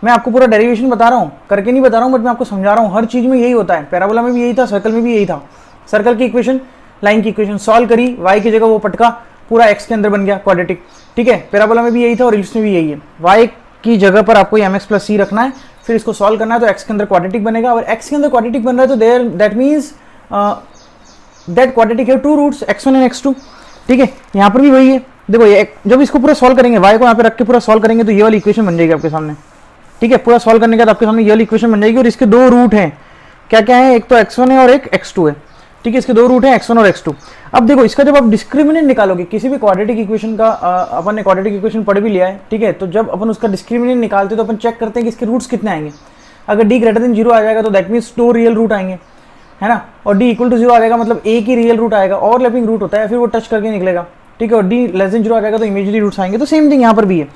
A: मैं आपको पूरा डेरिवेशन बता रहा हूँ, करके नहीं बता रहा हूँ, बट मैं आपको समझा रहा हूँ, हर चीज में यही होता है, पैराबोला में भी यही था, सर्कल में भी यही था। सर्कल की इक्वेशन, लाइन की इक्वेशन सॉल्व करी, y की जगह वो पटका पूरा x के अंदर बन गया क्वाड्रेटिक, ठीक है। पैराबोला में भी यही था और इलिप्स में भी यही है, y की जगह पर आपको mx प्लस सी रखना है, फिर इसको सॉल्व करना है, तो x के अंदर क्वाड्रेटिक बनेगा, और x के अंदर क्वाड्रेटिक बन रहा है तो there that means that quadratic है 2 रूट्स x1 एंड x2, ठीक है। यहाँ पर भी वही है, देखो ये जब इसको पूरा सॉल्व करेंगे, y को यहाँ पे रख के पूरा सॉल्व करेंगे, तो ये वाली इक्वेशन बन जाएगी आपके सामने, ठीक है। पूरा सॉल्व करने के बाद आपके सामने ये वाली इक्वेशन बन जाएगी, और इसके 2 रूट हैं, क्या क्या है, एक तो x1 है और एक x2 है, ठीक है। इसके 2 रूट हैं x1 और x2। अब देखो इसका जब आप डिस्क्रिमिनेंट निकालोगे किसी भी क्वाड्रेटिक इक्वेशन का, अपन ने क्वाड्रेटिक इक्वेशन पढ़ भी लिया है, ठीक है। तो जब अपन उसका डिस्क्रिमिनेंट निकालते हैं तो अपन चेक करते हैं कि इसके रूट्स कितने आएंगे। अगर d ग्रेटर देन 0 आ जाएगा तो दैट मीन्स 2 रियल रूट आएंगे, है ना, और d इक्वल टू 0 आ जाएगा मतलब एक ही रियल रूट आएगा, ओवरलैपिंग रूट होता है, फिर वो टच करके निकलेगा, ठीक है। और d लेस देन 0 आ जाएगा तो इमेजिनरी रूट्स आएंगे, तो सेम थिंग यहाँ पर भी है,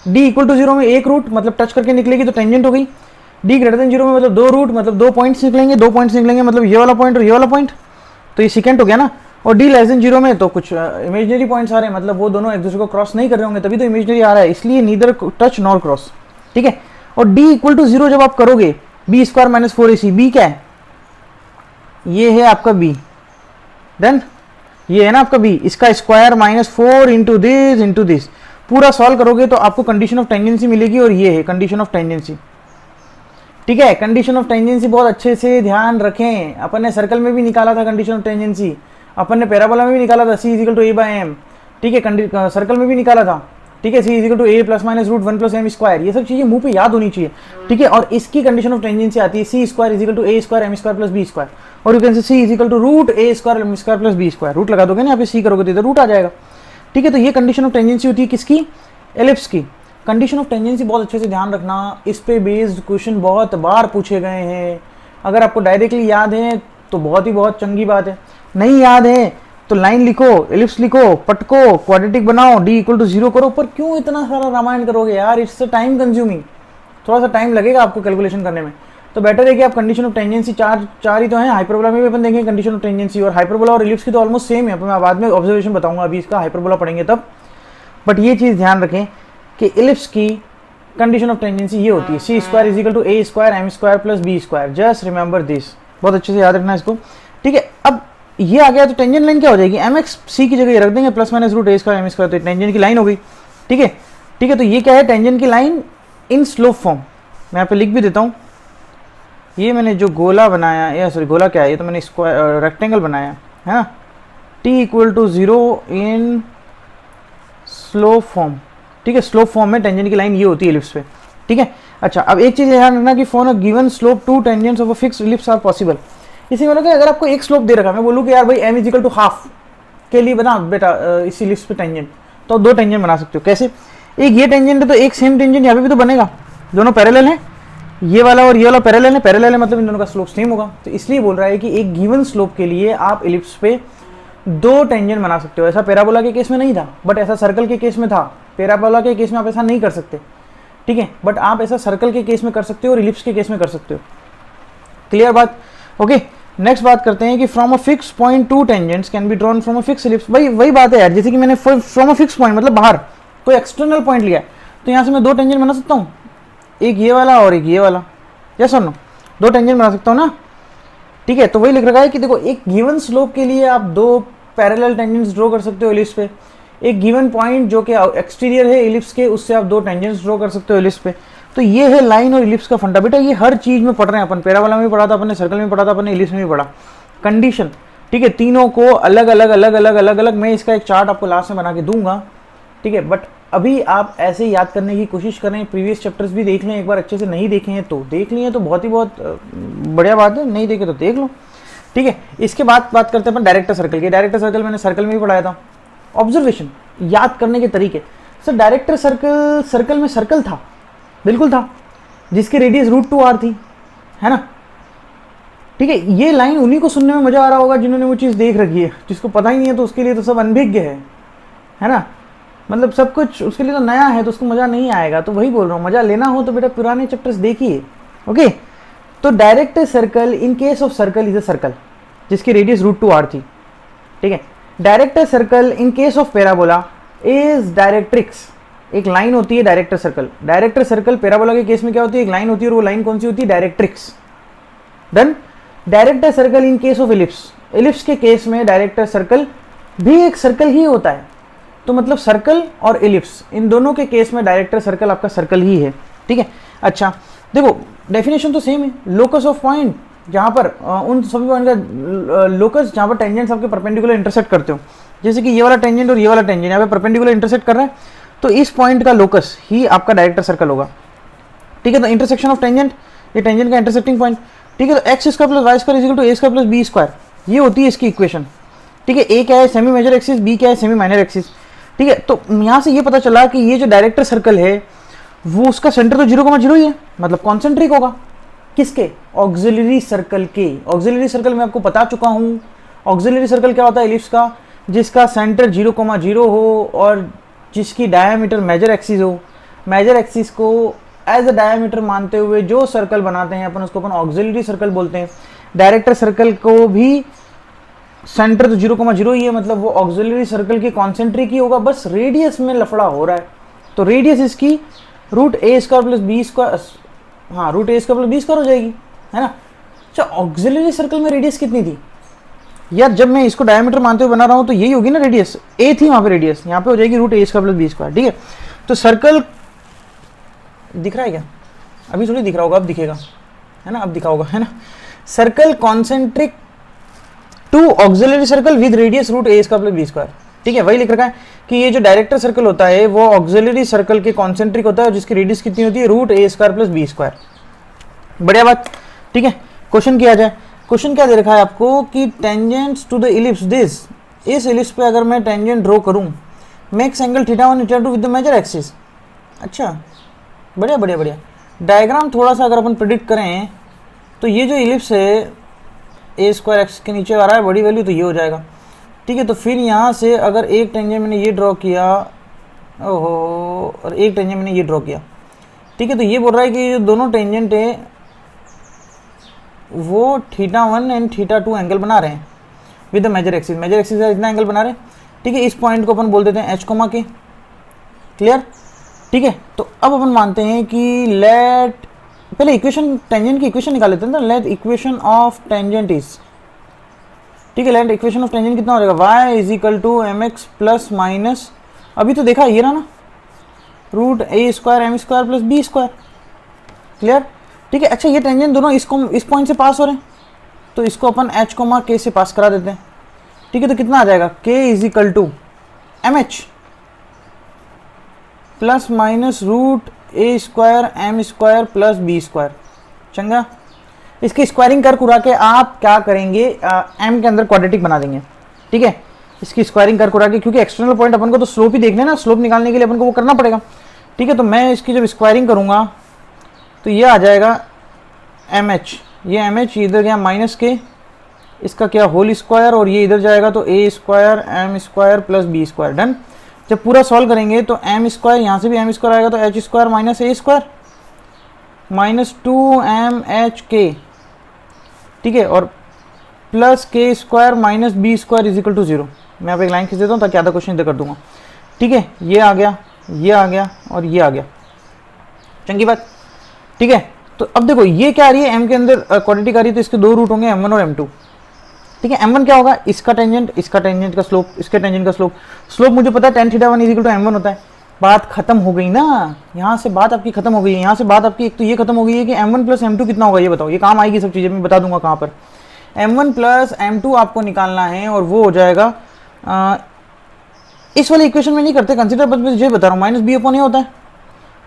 A: d इक्वल टू 0 में एक रूट मतलब टच करके निकलेगी तो टेंजेंट हो गई, d ग्रेटर देन 0 में मतलब 2 रूट मतलब 2 पॉइंट्स निकलेंगे, 2 पॉइंट्स निकलेंगे मतलब ये वाला पॉइंट और ये वाला पॉइंट, तो ये सेकेंड हो गया ना। और d लेस देन 0 में तो कुछ इमेजिनरी पॉइंट्स आ रहे हैं, मतलब वो दोनों एक दूसरे को क्रॉस नहीं कर रहे होंगे, तभी तो इमेजिनरी आ रहा है, इसलिए नीदर टच नॉर क्रॉस, ठीक है। और d इक्वल टू 0 जब आप करोगे, b square minus 4ac, b क्या है, ये है आपका b, देन ये है ना आपका b, इसका स्क्वायर माइनस 4 इंटू दिस, पूरा सॉल्व करोगे तो आपको कंडीशन ऑफ टेंजेंसी मिलेगी, और ये है कंडीशन ऑफ टेंजेंसी, ठीक है। कंडीशन ऑफ टेंजेंसी बहुत अच्छे से ध्यान रखें, अपन ने सर्कल में भी निकाला था कंडीशन ऑफ टेंजेंसी, अपन ने पैराबोला में भी निकाला था c is equal to a by m, ठीक है, सर्कल में भी निकाला था, ठीक है, c is equal to a plus minus root one plus m square, ये सब चीजें मुंह पे याद होनी चाहिए, ठीक है। और इसकी कंडीशन ऑफ टेंजेंसी आती है c square is equal to a square m square plus b square, और you can say c is equal to root a square m square plus b square, root लगा दोगे ना यहाँ पे सी करोगे तो रूट आ जाएगा, ठीक है। तो ये कंडीशन ऑफ टेंजेंसी होती है किसकी, एलिप्स की। कंडीशन ऑफ टेंजेंसी बहुत अच्छे से ध्यान रखना, इस पे बेस्ड क्वेश्चन बहुत बार पूछे गए हैं, अगर आपको डायरेक्टली याद है तो बहुत ही बहुत चंगी बात है, नहीं याद है तो लाइन लिखो, एलिप्स लिखो, पटको, क्वाड्रेटिक बनाओ, डी इक्वल टू 0 करो, पर क्यों इतना सारा रामायण करोगे यार, इट्स टाइम कंज्यूमिंग, थोड़ा सा टाइम लगेगा आपको कैलकुलेशन करने में, तो बेटर है कि आप कंडीशन ऑफ टेंजेंसी चार ही तो हैं, हाइपरबोला में भी अपन देखेंगे कंडीशन ऑफ टेंजेंसी, और हाइपरबोला और एलिप्स की तो ऑलमोस्ट सेम है, मैं बाद में ऑब्जर्वेशन बताऊंगा, अभी इसका हाइपरबोला पढ़ेंगे तब। बट ये चीज़ ध्यान रखें कि एलिप्स की कंडीशन ऑफ टेंजेंसी ये होती है c square is equal to a square m square plus b square, just remember this, बहुत अच्छे से याद रखना इसको, ठीक है। अब ये आ गया तो टेंजेंट लाइन क्या हो जाएगी, एम एक्स सी की जगह रख देंगे plus minus root a square m square, तो टेंजेंट की लाइन हो गई, ठीक है, ठीक है। तो ये क्या है, टेंजेंट की लाइन इन स्लोप फॉर्म, मैं यहाँ पे लिख भी देता हूँ, ये मैंने जो गोला बनाया, या सॉरी गोला क्या है, ये तो मैंने स्क्वायर रेक्टेंगल बनाया है ना, T equal to 0 in slope form, ठीक है, स्लोप फॉर्म में टेंजेंट की लाइन ये होती है एलिप्स पे, ठीक है। अच्छा, अब एक चीज़ ध्यान रखना कि for a given slope two tangents of a fixed ellipse are possible, इसी मतलब कि अगर आपको एक स्लोप दे रखा है, मैं बोलूँ कि यार भाई एम इजिकल टू हाफ के लिए बना बेटा इसी एलिप्स पे टेंजेंट, तो दो टेंजेंट बना सकते हो, कैसे, एक ये टेंजेंट है तो एक सेम टेंजेंट यहाँ पे भी तो बनेगा, दोनों पैरेलल हैं, ये वाला और ये वाला पैरेलल है, पैरेलल है मतलब इन दोनों का स्लोप सेम होगा, तो इसलिए बोल रहा है कि एक गिवन स्लोप के लिए आप एलिप्स पे दो टेंजेंट बना सकते हो, ऐसा पैराबोला के केस में नहीं था, बट ऐसा सर्कल के केस में था, पैराबोला के केस में आप ऐसा नहीं कर सकते, ठीक है, बट आप ऐसा सर्कल के केस में कर सकते हो और एलिप्स के केस में कर सकते हो, क्लियर बात, ओके। नेक्स्ट बात करते हैं कि from a fix point two tangents can be drawn from a fix ellipse, भाई वही बात है यार, जैसे कि मैंने फ्रॉम अ फिक्स पॉइंट मतलब बाहर कोई एक्सटर्नल पॉइंट लिया है, तो यहाँ से मैं दो टेंजेंट बना सकता हूँ, एक ये वाला और एक ये वाला, यस और नो, दो टेंजेंट बना सकता हूँ ना, ठीक है। तो वही लिख रखा है कि देखो एक गिवन स्लोप के लिए आप दो पैरेलल टेंजेंट्स ड्रॉ कर सकते हो एलिप्स पे, एक गिवन पॉइंट जो कि एक्सटीरियर है एलिप्स के, उससे आप दो टेंजेंट्स ड्रॉ कर सकते हो एलिप्स पे, तो ये है लाइन और एलिप्स का फंडा, बेटा ये हर चीज में पढ़ रहे हैं अपन, पैराबोला में भी पढ़ा था अपन ने, सर्कल में पढ़ा था अपन ने, एलिप्स में भी पढ़ा, कंडीशन, ठीक है, तीनों को अलग अलग अलग अलग अलग अलग, मैं इसका एक चार्ट आपको लास्ट में बना के दूंगा, ठीक है। बट अभी आप ऐसे याद करने की कोशिश करें, प्रीवियस चैप्टर्स भी देख लें एक बार अच्छे से, नहीं देखे हैं तो देख लिए तो बहुत ही बहुत बढ़िया बात है, नहीं देखे तो देख लो, ठीक है। इसके बाद बात करते हैं अपन डायरेक्टर सर्कल की, डायरेक्टर सर्कल मैंने सर्कल में भी पढ़ाया था, ऑब्जर्वेशन याद करने के तरीके, सर डायरेक्टर सर्कल, सर्कल में सर्कल था, बिल्कुल था, जिसकी रेडियस √2r थी, है ना, ठीक है। ये लाइन उन्हीं को सुनने में मजा आ रहा होगा जिन्होंने वो चीज़ देख रखी है, जिसको पता ही नहीं है तो उसके लिए तो सब अनभिज्ञ है ना, मतलब सब कुछ उसके लिए तो नया है, तो उसको मज़ा नहीं आएगा, तो वही बोल रहा हूँ, मज़ा लेना हो तो बेटा पुराने चैप्टर्स देखिए, ओके। तो director circle in case of circle is a circle जिसकी रेडियस √2r थी, ठीक है। Director circle in case of parabola is directrix, एक लाइन होती है director circle, director circle parabola के केस में क्या होती है, एक लाइन होती है, और वो लाइन कौन सी होती है, directrix. Then director circle in case of ellipse, ellipse के केस में डायरेक्टर सर्कल भी एक सर्कल ही होता है, तो मतलब सर्कल और एलिप्स इन दोनों के केस में डायरेक्टर सर्कल आपका सर्कल ही है, ठीक है। अच्छा देखो डेफिनेशन तो सेम है, लोकस ऑफ पॉइंट जहाँ पर उन सभी पॉइंट का लोकस जहाँ पर टेंजेंट्स आपके परपेंडिकुलर इंटरसेक्ट करते हो, जैसे कि ये वाला टेंजेंट और ये वाला टेंजेंट यहाँ पे परपेंडिकुलर इंटरसेक्ट कर रहा है, तो इस पॉइंट का लोकस ही आपका डायरेक्टर सर्कल होगा, ठीक है। तो इंटरसेक्शन ऑफ टेंजेंट, ये टेंजेंट का इंटरसेक्टिंग पॉइंट, ठीक है। तो x square plus Y square equal to a square plus b square, ये होती है इसकी इक्वेशन, ठीक है। ए क्या है, सेमी मेजर एक्सिस, बी क्या है, सेमी माइनर एक्सिस, ठीक है। तो यहाँ से ये पता चला कि ये जो डायरेक्टर सर्कल है वो उसका सेंटर तो 0,0 ही है, मतलब कॉन्सेंट्रिक होगा, किसके, ऑक्सिलरी सर्कल के। ऑक्सिलरी सर्कल मैं आपको बता चुका हूँ, ऑक्सिलरी सर्कल क्या होता है, एलिप्स का जिसका सेंटर 0,0 हो और जिसकी डायमीटर मेजर एक्सिस हो, मेजर एक्सिस को एज अ डायमीटर मानते हुए जो सर्कल बनाते हैं अपन उसको अपन ऑक्सिलरी सर्कल बोलते हैं। डायरेक्टर सर्कल को भी सेंटर तो 0,0 ही है, मतलब वो ऑक्सिलरी सर्कल के कॉन्सेंट्रिक ही होगा, बस रेडियस में लफड़ा हो रहा है, तो रेडियस इसकी √a² प्लस b², हाँ √a² प्लस b² हो जाएगी, है ना। अच्छा ऑक्सिलरी सर्कल में रेडियस कितनी थी यार, जब मैं इसको डायमीटर मानते हुए बना रहा हूँ तो यही होगी ना रेडियस, a थी वहाँ पे रेडियस, यहाँ पे हो जाएगी √a² प्लस b², ठीक है। तो सर्कल दिख रहा है क्या, अभी थोड़ी दिख रहा होगा, अब दिखेगा, है ना, अब दिखा होगा, है ना। Circle concentric to auxiliary circle with radius root a square plus b square. ठीक है, वही लिख रखा है कि ये जो डायरेक्टर सर्कल होता है वो ऑक्सिलरी सर्कल के कॉन्सेंट्रिक होता है, जिसकी रेडियस कितनी होती है, root a square plus b square. बढ़िया बात। ठीक है, क्वेश्चन किया जाए। क्वेश्चन क्या दे रखा है आपको कि tangents to the ellipse this, इस इलिप्स पे अगर मैं टेंजेंट ड्रॉ करूं, makes angle theta 1 theta 2 with the major axis. अच्छा, बढ़िया बढ़िया बढ़िया। डायग्राम थोड़ा सा अगर अपन प्रिडिक्ट करें तो ये जो इलिप्स है ए स्क्वायर एक्स के नीचे आ रहा है बड़ी वैल्यू, तो ये हो जाएगा। ठीक है, तो फिर यहाँ से अगर एक टेंजेंट मैंने ये ड्रॉ किया, ओहो, और एक टेंजेंट मैंने ये ड्रॉ किया। ठीक है, तो ये बोल रहा है कि जो दोनों टेंजेंट है वो थीटा 1 एंड थीटा 2 एंगल बना रहे हैं with the major axis. Major axis का इतना एंगल बना रहे हैं। ठीक है, इस पॉइंट को अपन बोल देते हैं एच कोमा के। क्लियर। ठीक है, तो अब अपन मानते हैं कि लेट, पहले इक्वेशन, टेंजेंट की इक्वेशन निकाल लेते हैं ना। Let equation of tangent is, ठीक है, लेट इक्वेशन ऑफ टेंजेंट कितना हो जाएगा, y is equal to m x plus minus, अभी तो देखा ये ना, root a square m square plus b square. Clear. ठीक है, अच्छा ये टेंजेंट दोनों इस पॉइंट से पास हो रहे हैं, तो इसको अपन एच कोमा के से पास करा देते हैं। ठीक है, तो कितना आ जाएगा, k is equal to m h plus minus root a square m square plus b square. चंगा, इसकी स्क्वायरिंग कर कुरा के आप क्या करेंगे, एम के अंदर क्वाड्रेटिक बना देंगे। ठीक है, इसकी स्क्वायरिंग कर कुरा के, क्योंकि एक्सटर्नल पॉइंट अपन को तो स्लोप ही देखना है ना, स्लोप निकालने के लिए अपन को वो करना पड़ेगा। ठीक है, तो मैं इसकी जब स्क्वायरिंग करूँगा तो ये आ जाएगा एम एच, ये एम एच इधर गया माइनस के, इसका क्या होल स्क्वायर, और ये इधर जाएगा तो a square m square plus b square. Done. जब पूरा सॉल्व करेंगे तो एम स्क्वायर, यहाँ से भी एम स्क्वायर आएगा तो H square minus A square minus 2mh। ठीक है, और प्लस के square minus B square is equal to 0। मैं यहाँ पे एक लाइन खींच देता हूँ ताकि आधा क्वेश्चन इधर कर दूंगा। ठीक है, ये आ गया, ये आ गया और ये आ गया। चंगी बात। ठीक है, तो अब देखो ये क्या आ रही है, m के अंदर क्वाड्रेटिक आ रही है, तो इसके दो रूट होंगे m1 और m2। ठीक है, m1 क्या होगा, इसका टेंजेंट का स्लोप, इसके टेंजेंट का स्लोप। स्लोप मुझे पता है tan theta 1 is equal to m1 होता है। बात खत्म हो गई ना, यहाँ से बात आपकी खत्म हो गई है। यहाँ से बात आपकी एक तो ये खत्म हो गई है कि m1 प्लस m2 कितना होगा, ये बताओ। ये काम आएगी सब चीज़ें, मैं बता दूंगा कहाँ पर। m1 प्लस m2 आपको निकालना है और वो हो जाएगा, इस वाले इक्वेशन में नहीं करते कंसिडर, बस मैं ये बता रहा हूँ, माइनस बी अपॉन ए होता है,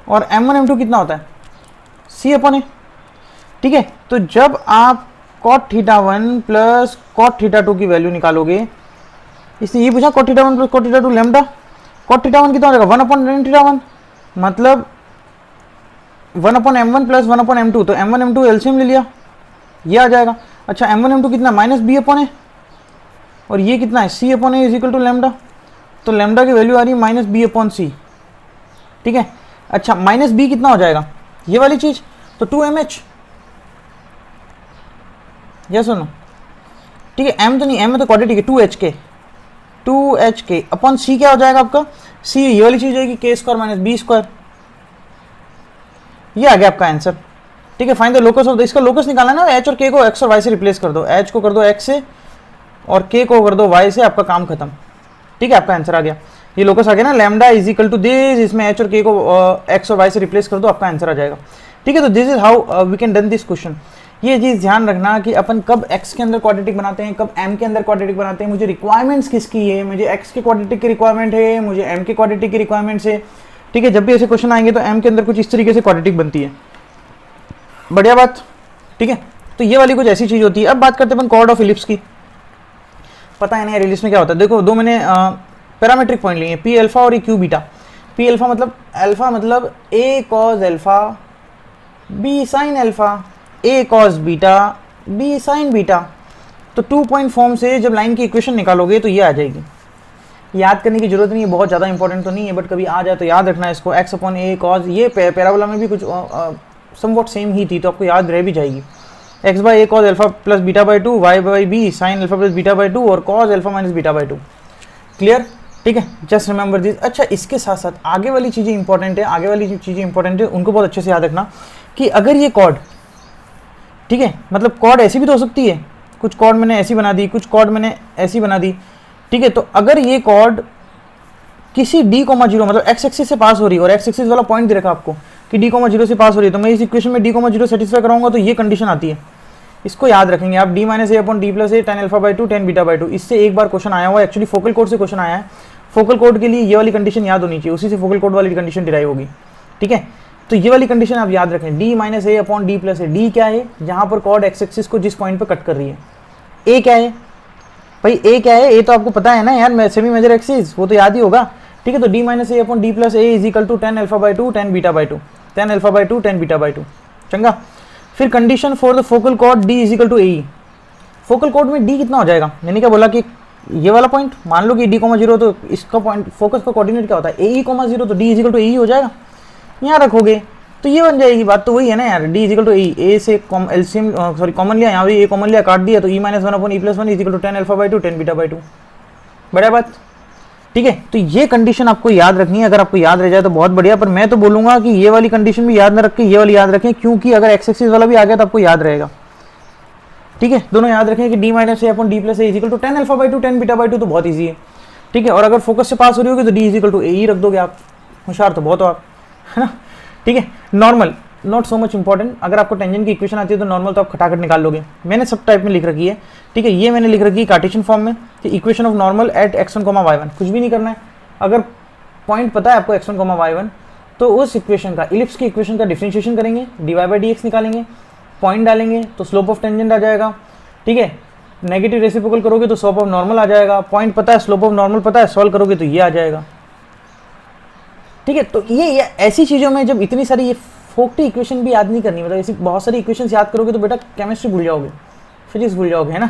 A: और m1 m2 कितना होता है, सी अपॉन ए। ठीक है, तो जब आप cot theta 1 plus cot theta 2 की वैल्यू निकालोगे, इसने ये पूछा cot theta 1 plus cot theta 2 lambda, cot theta 1 कितना हो जाएगा, 1 अपॉन tan थीटा 1, मतलब 1 upon m1 plus 1 upon m2, तो m1 m2 एलसीएम ले लिया, ये आ जाएगा। अच्छा m1 m2 कितना, माइनस बी अपॉन ए, और ये कितना है, c upon a is equal to lambda, तो लैम्डा की वैल्यू आ रही है माइनस बी अपॉन सी। ठीक है, अच्छा माइनस बी कितना हो जाएगा, ये वाली चीज, तो 2mh, यस सुनो। ठीक है, m तो नहीं, m तो क्वाड्रेटिक है, 2hk अपॉन सी क्या हो जाएगा आपका, सी ये वाली चीज जाएगी k square minus B square. ये आ गया आपका आंसर। ठीक है, find the locus of the, इसका लोकस निकालना है ना, h और k को x और y से रिप्लेस कर दो, h को कर दो x से और k को कर दो y से, आपका काम खत्म। ठीक है, आपका आंसर आ गया, ये लोकस आ गया ना, lambda is equal to this, इसमें h और k को x और y से रिप्लेस कर दो, आपका आंसर आ जाएगा। ठीक है, तो this is how we can done this question. ये चीज़ ध्यान रखना कि अपन कब x के अंदर क्वाड्रेटिक बनाते हैं, कब m के अंदर क्वाड्रेटिक बनाते हैं, मुझे रिक्वायरमेंट्स किसकी है, मुझे x के क्वाड्रेटिक की रिक्वायरमेंट है, मुझे m के क्वाड्रेटिक की रिक्वायरमेंट्स है। ठीक है, जब भी ऐसे क्वेश्चन आएंगे तो m के अंदर कुछ इस तरीके से क्वाड्रेटिक बनती है। बढ़िया बात। ठीक है, तो ये वाली कुछ ऐसी चीज़ होती है। अब बात करते हैं अपन कॉर्ड ऑफ इलिप्स की। पता है ना यार इलिप्स में क्या होता है, देखो दो मैंने पैरामीट्रिक पॉइंट लिए हैं, पी अल्फा और क्यू बीटा। पी अल्फा मतलब a cause alpha, b sine alpha, a cos beta, b sign beta. तो 2 पॉइंट फॉर्म से जब लाइन की इक्वेशन निकालोगे तो ये आ जाएगी। याद करने की जरूरत नहीं है, बहुत ज़्यादा इंपॉर्टेंट तो नहीं है, बट कभी आ जाए तो याद रखना है इसको। x अपॉन a कॉज, ये पैराबोला में भी कुछ समवॉट सेम ही थी, तो आपको याद रह भी जाएगी। x by a cause alpha plus beta by 2, y by b sine alpha plus beta by 2 और cause alpha minus beta by 2। Clear. ठीक है, जस्ट रिमेंबर दिस। अच्छा, इसके साथ साथ आगे वाली चीज़ें इंपॉर्टेंट है, आगे वाली चीज़ें इंपॉर्टेंट है, उनको बहुत अच्छे से याद रखना कि अगर ये कॉर्ड, ठीक है, मतलब कॉर्ड ऐसी भी तो हो सकती है, कुछ कॉर्ड मैंने ऐसी बना दी, कुछ कॉर्ड मैंने ऐसी बना दी। ठीक है, तो अगर ये कॉर्ड किसी d, 0 मतलब x एक्सिस से पास हो रही है और x एक्सिस वाला पॉइंट दे रखा आपको कि डी कॉमा जीरो से पास हो रही है, तो मैं इस इक्वेशन में डी कॉमा जीरो सेटिस्फाई कराऊंगा तो ये कंडीशन आती है। इसको याद रखेंगे आप, D minus A upon D plus A ten alpha by two tan beta by to. इससे एक बार क्वेश्चन आया हुआ है, एक्चुअली फोकल कोड से क्वेश्चन आया है। फोकल कोड के लिए ये वाली कंडीशन याद होनी चाहिए, उसी से फोकल कोड वाली कंडीशन डिराइव होगी, ठीक है। तो ये वाली कंडीशन आप याद रखें, डी माइनस ए अपॉन डी प्लस ए। डी क्या है, जहां पर कॉर्ड एक्स एक्सिस को जिस पॉइंट पर कट कर रही है। ए क्या है भाई, ए क्या है, ए तो आपको पता है ना यार, सेमी मेजर एक्सिस, वो तो याद ही होगा, ठीक है। तो D minus A upon D plus A is equal to tan alpha by two tan beta by two, tan alpha by two tan beta by two, चंगा। फिर condition for the focal chord D is equal to A. Focal chord में D कितना हो जाएगा, मैंने क्या बोला कि ये वाला पॉइंट, मान लो कि डी कोमा जीरो, तो इसका पॉइंट फोकस का कोऑर्डिनेट क्या होता है, ए कोमा जीरो, तो डी इज इक्वल टू ए हो जाएगा, यहाँ रखोगे तो ये बन जाएगी बात, तो वही है ना यार, डी इज इक्वल टू ए से एलसीएम सॉरी कॉमन लिया, यहाँ भी ए कॉमन लिया, काट दिया, तो e minus one upon e plus one is equal to tan alpha by two tan beta by two, बढ़िया बात, ठीक है। तो ये कंडीशन आपको याद रखनी है, अगर आपको याद रह जाए तो बहुत बढ़िया, पर मैं तो बोलूंगा कि ये वाली कंडीशन भी याद ना रख के ये वाली याद रखें, क्योंकि अगर एक्स एक्सिस वाला भी आ गया तो आपको याद रहेगा, ठीक है। दोनों याद रखें कि D minus A upon D plus A is equal to tan alpha by two tan beta by two, तो बहुत ईजी है, ठीक है। और अगर फोकस से पास हो रही होगी तो डी इज इक्वल टू ए ही रख दोगे आप, होशियार तो बहुत हो आप, है ना, ठीक है। Normal not so much important, अगर आपको टेंजेंट की इक्वेशन आती है तो नॉर्मल तो आप खटाखट निकाल लोगे, मैंने सब टाइप में लिख रखी है, ठीक है। ये मैंने लिख रखी है कार्टेशियन फॉर्म में, कि equation of normal at x1 y1, कुछ भी नहीं करना है, अगर पॉइंट पता है आपको x1 y1, तो उस इक्वेशन का, इलिप्स की इक्वेशन का डिफरेंशिएशन करेंगे, dy बाई dx निकालेंगे, पॉइंट डालेंगे तो स्लोप ऑफ टेंजेंट आ जाएगा, ठीक है। नेगेटिव रेसिप्रोकल करोगे तो स्लोप ऑफ नॉर्मल आ जाएगा, पॉइंट पता है, स्लोप ऑफ नॉर्मल पता है, सॉल्व करोगे तो ये आ जाएगा, ठीक है। तो ये ऐसी चीज़ों में जब इतनी सारी ये फोकटी इक्वेशन भी याद नहीं करनी, मतलब ऐसी बहुत सारी इक्वेशंस याद करोगे तो बेटा केमिस्ट्री भूल जाओगे, फिजिक्स भूल जाओगे, है ना।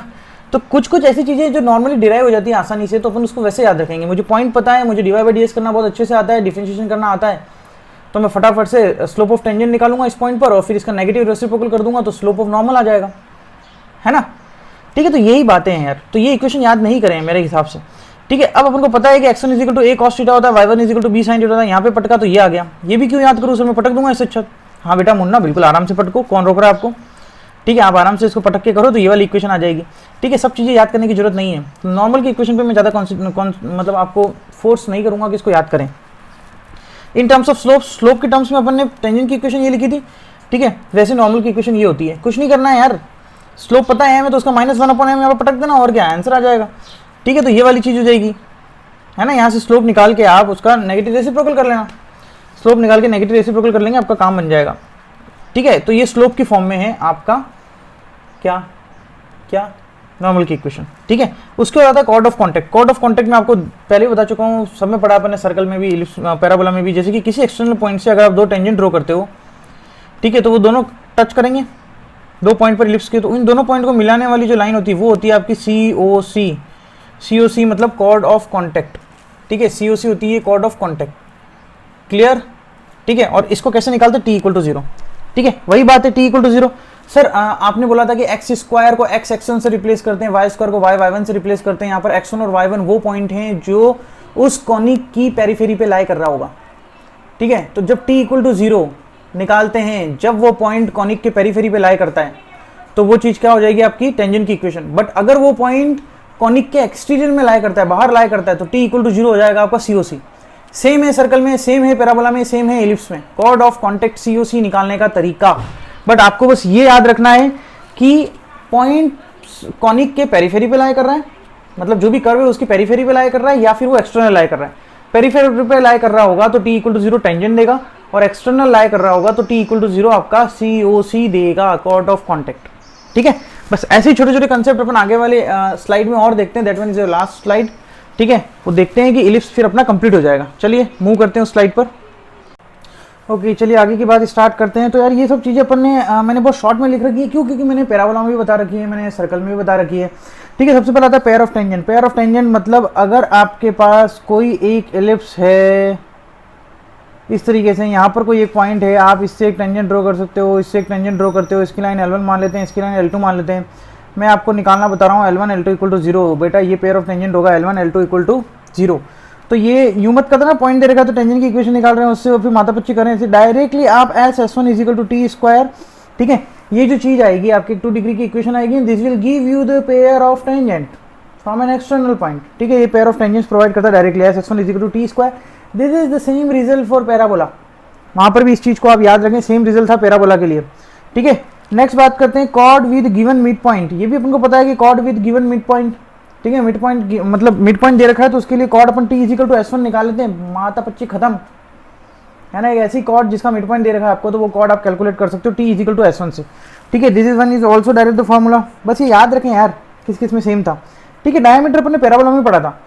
A: तो कुछ कुछ ऐसी चीज़ें जो नॉर्मली डिराइव हो जाती है आसानी से, तो अपन उसको वैसे याद रखेंगे। मुझे पॉइंट पता है, मुझे D Y by D S करना बहुत अच्छे से आता है, डिफरेंशिएशन करना आता है, तो मैं फटाफट से स्लोप ऑफ टेंजेंट निकालूंगा इस पॉइंट पर और फिर इसका नेगेटिव रेसिप्रोकल कर दूंगा तो स्लोप ऑफ नॉर्मल आ जाएगा, है ना, ठीक है। तो यही बातें हैं यार, तो ये इक्वेशन याद नहीं करें मेरे हिसाब से, ठीक है। अब अपन को पता है कि x1 is equal to a cos theta होता है, y1 is equal to b sin theta होता है, यहाँ पे पटका तो ये आ गया, ये भी क्यों याद करूँ, उसमें पटक दूंगा इससे अच्छा। हाँ बेटा मुन्ना, बिल्कुल आराम से पटको, कौन रोक रहा है आपको, ठीक है। आप आराम से इसको पटक के करो तो ये वाली इक्वेशन आ जाएगी, ठीक है। सब चीज़ें याद करने की जरूरत नहीं है, नॉर्मल की इक्वेशन पे मैं ज़्यादा मतलब आपको फोर्स नहीं करूँगा कि इसको याद करें। In terms of slope, slope के टर्म्स में अपन ने टेंजेंट की इक्वेशन ये लिखी थी, ठीक है। वैसे नॉर्मल की इक्वेशन ये होती है, कुछ नहीं करना है यार, स्लोप पता है हमें तो उसका माइनस वन अपॉन एम यहाँ पर पटक देना और क्या आंसर आ जाएगा, ठीक है। तो ये वाली चीज़ हो जाएगी, है ना। यहाँ से स्लोप निकाल के आप उसका नेगेटिव रेसिप्रोकल कर लेना, स्लोप निकाल के नेगेटिव रेसिप्रोकल कर लेंगे, आपका काम बन जाएगा, ठीक है। तो ये स्लोप की फॉर्म में है आपका क्या क्या नॉर्मल की इक्वेशन, ठीक है। उसके बाद आता है chord of contact. Chord of contact में आपको पहले बता चुका हूँ, सब में पढ़ा अपने सर्कल में भी, इलिप्स पैराबोला में भी, जैसे कि किसी एक्सटर्नल पॉइंट से अगर आप दो टेंजेंट ड्रॉ करते हो, ठीक है, तो वो दोनों टच करेंगे दो पॉइंट पर इलिप्स के, तो इन दोनों पॉइंट को मिलाने वाली जो लाइन होती है वो होती है आपकी COC। COC मतलब कॉर्ड ऑफ कॉन्टैक्ट, ठीक है। COC होती है कॉर्ड ऑफ कॉन्टैक्ट, क्लियर, ठीक है। और इसको कैसे निकालते हैं, t इक्वल टू 0, ठीक है। वही बात है, t इक्वल टू 0। सर आपने बोला था कि x स्क्वायर को x x1 से रिप्लेस करते हैं, y स्क्वायर को y y1 से रिप्लेस करते हैं। यहाँ पर x1 और y1 वो पॉइंट हैं जो उस कॉनिक की पेरीफेरी पे लाई कर रहा होगा, ठीक है। तो जब t इक्वल टू 0 निकालते हैं, जब वो पॉइंट कॉनिक के पेरीफेरी पे लाई करता है, तो वो चीज़ क्या हो जाएगी आपकी टेंजेंट की इक्वेशन। बट अगर वो पॉइंट कॉनिक के एक्सटीरियर में लाई करता है, बाहर लाई करता है, तो t इक्वल टू 0 हो जाएगा आपका COC। सेम है सर्कल में, सेम है पैराबोला में, सेम है इलिप्स में, कॉर्ड ऑफ कॉन्टैक्ट COC निकालने का तरीका। बट आपको बस ये याद रखना है कि पॉइंट कॉनिक के पेरीफेरी पे लाई कर रहा है, मतलब जो भी कर्व है उसकी पेरीफेरी पे लाई कर रहा है, या फिर वो एक्सटर्नल लाई कर रहा है। पेरीफेरी पे लाई कर रहा होगा तो t इक्वल टू 0 टेंजेंट देगा, और एक्सटर्नल लाई कर रहा होगा तो t इक्वल टू 0 आपका COC देगा, कॉर्ड ऑफ कॉन्टैक्ट, ठीक है। बस ऐसे ही छोटे छोटे कंसेप्ट अपन आगे वाले स्लाइड में और देखते हैं, that one is last slide, ठीक है। वो देखते हैं कि इलिप्स फिर अपना कंप्लीट हो जाएगा। चलिए मूव करते हैं उस स्लाइड पर। ओके चलिए आगे की बात स्टार्ट करते हैं। तो यार ये सब चीज़ें अपन ने मैंने बहुत शॉर्ट में लिख रखी है, क्यों, क्योंकि मैंने पैराबोला में भी बता रखी है, मैंने सर्कल में भी बता रखी है, ठीक है। सबसे पहले आता है pair of tangent. Pair of tangent मतलब अगर आपके पास कोई एक इलिप्स है इस तरीके से, यहाँ पर कोई एक पॉइंट है, आप इससे एक टेंजेंट ड्रॉ कर सकते हो, इससे एक टेंजेंट ड्रॉ करते हो, इसकी लाइन L1 मान लेते हैं, इसकी लाइन L2 मान लेते हैं। मैं आपको निकालना बता रहा हूँ L1 L2 इक्वल टू 0। बेटा ये पेयर ऑफ टेंजेंट होगा L1 L2 इक्वल टू 0। तो ये यूं मत करना, पॉइंट दे रखा तो टेंजेंट की इक्वेशन निकाल रहे हैं उससे, और फिर माथा पच्ची करें इसे डायरेक्टली आप S1 is equal to T square, ठीक है। ये जो चीज़ आएगी आपकी 2 डिग्री की इक्वेशन आएगी, this will give you the pair of tangent from an external point, ठीक है। ये पेयर ऑफ टेंजेंट्स प्रोवाइड करता है directly S1 is equal to T square. This is the same result for parabola, वहां पर भी इस चीज को आप याद रखें, सेम रिजल्ट था पैराबोला के लिए। ठीक है, नेक्स्ट बात करते हैं chord with given mid point. ये भी अपन को पता है कि chord with given mid point, ठीक है, मिड पॉइंट मतलब मिड पॉइंट दे रखा है तो उसके लिए कॉर्ड अपन टी इजिकल टू S1 निकाल लेते हैं, माता पच्ची खत्म, है ना। एक ऐसी कॉर्ड जिसका मिड पॉइंट दे रखा है आपको, तो वो कॉर्ड आप कैलकुलेट कर सकते हो टी इजिकल टू S1 से। ठीक है, this is one is also direct the formula. बस ये याद रखें यार किस किस में सेम था। ठीक है, डायमीटर अपन ने पैराबोला में पढ़ा था।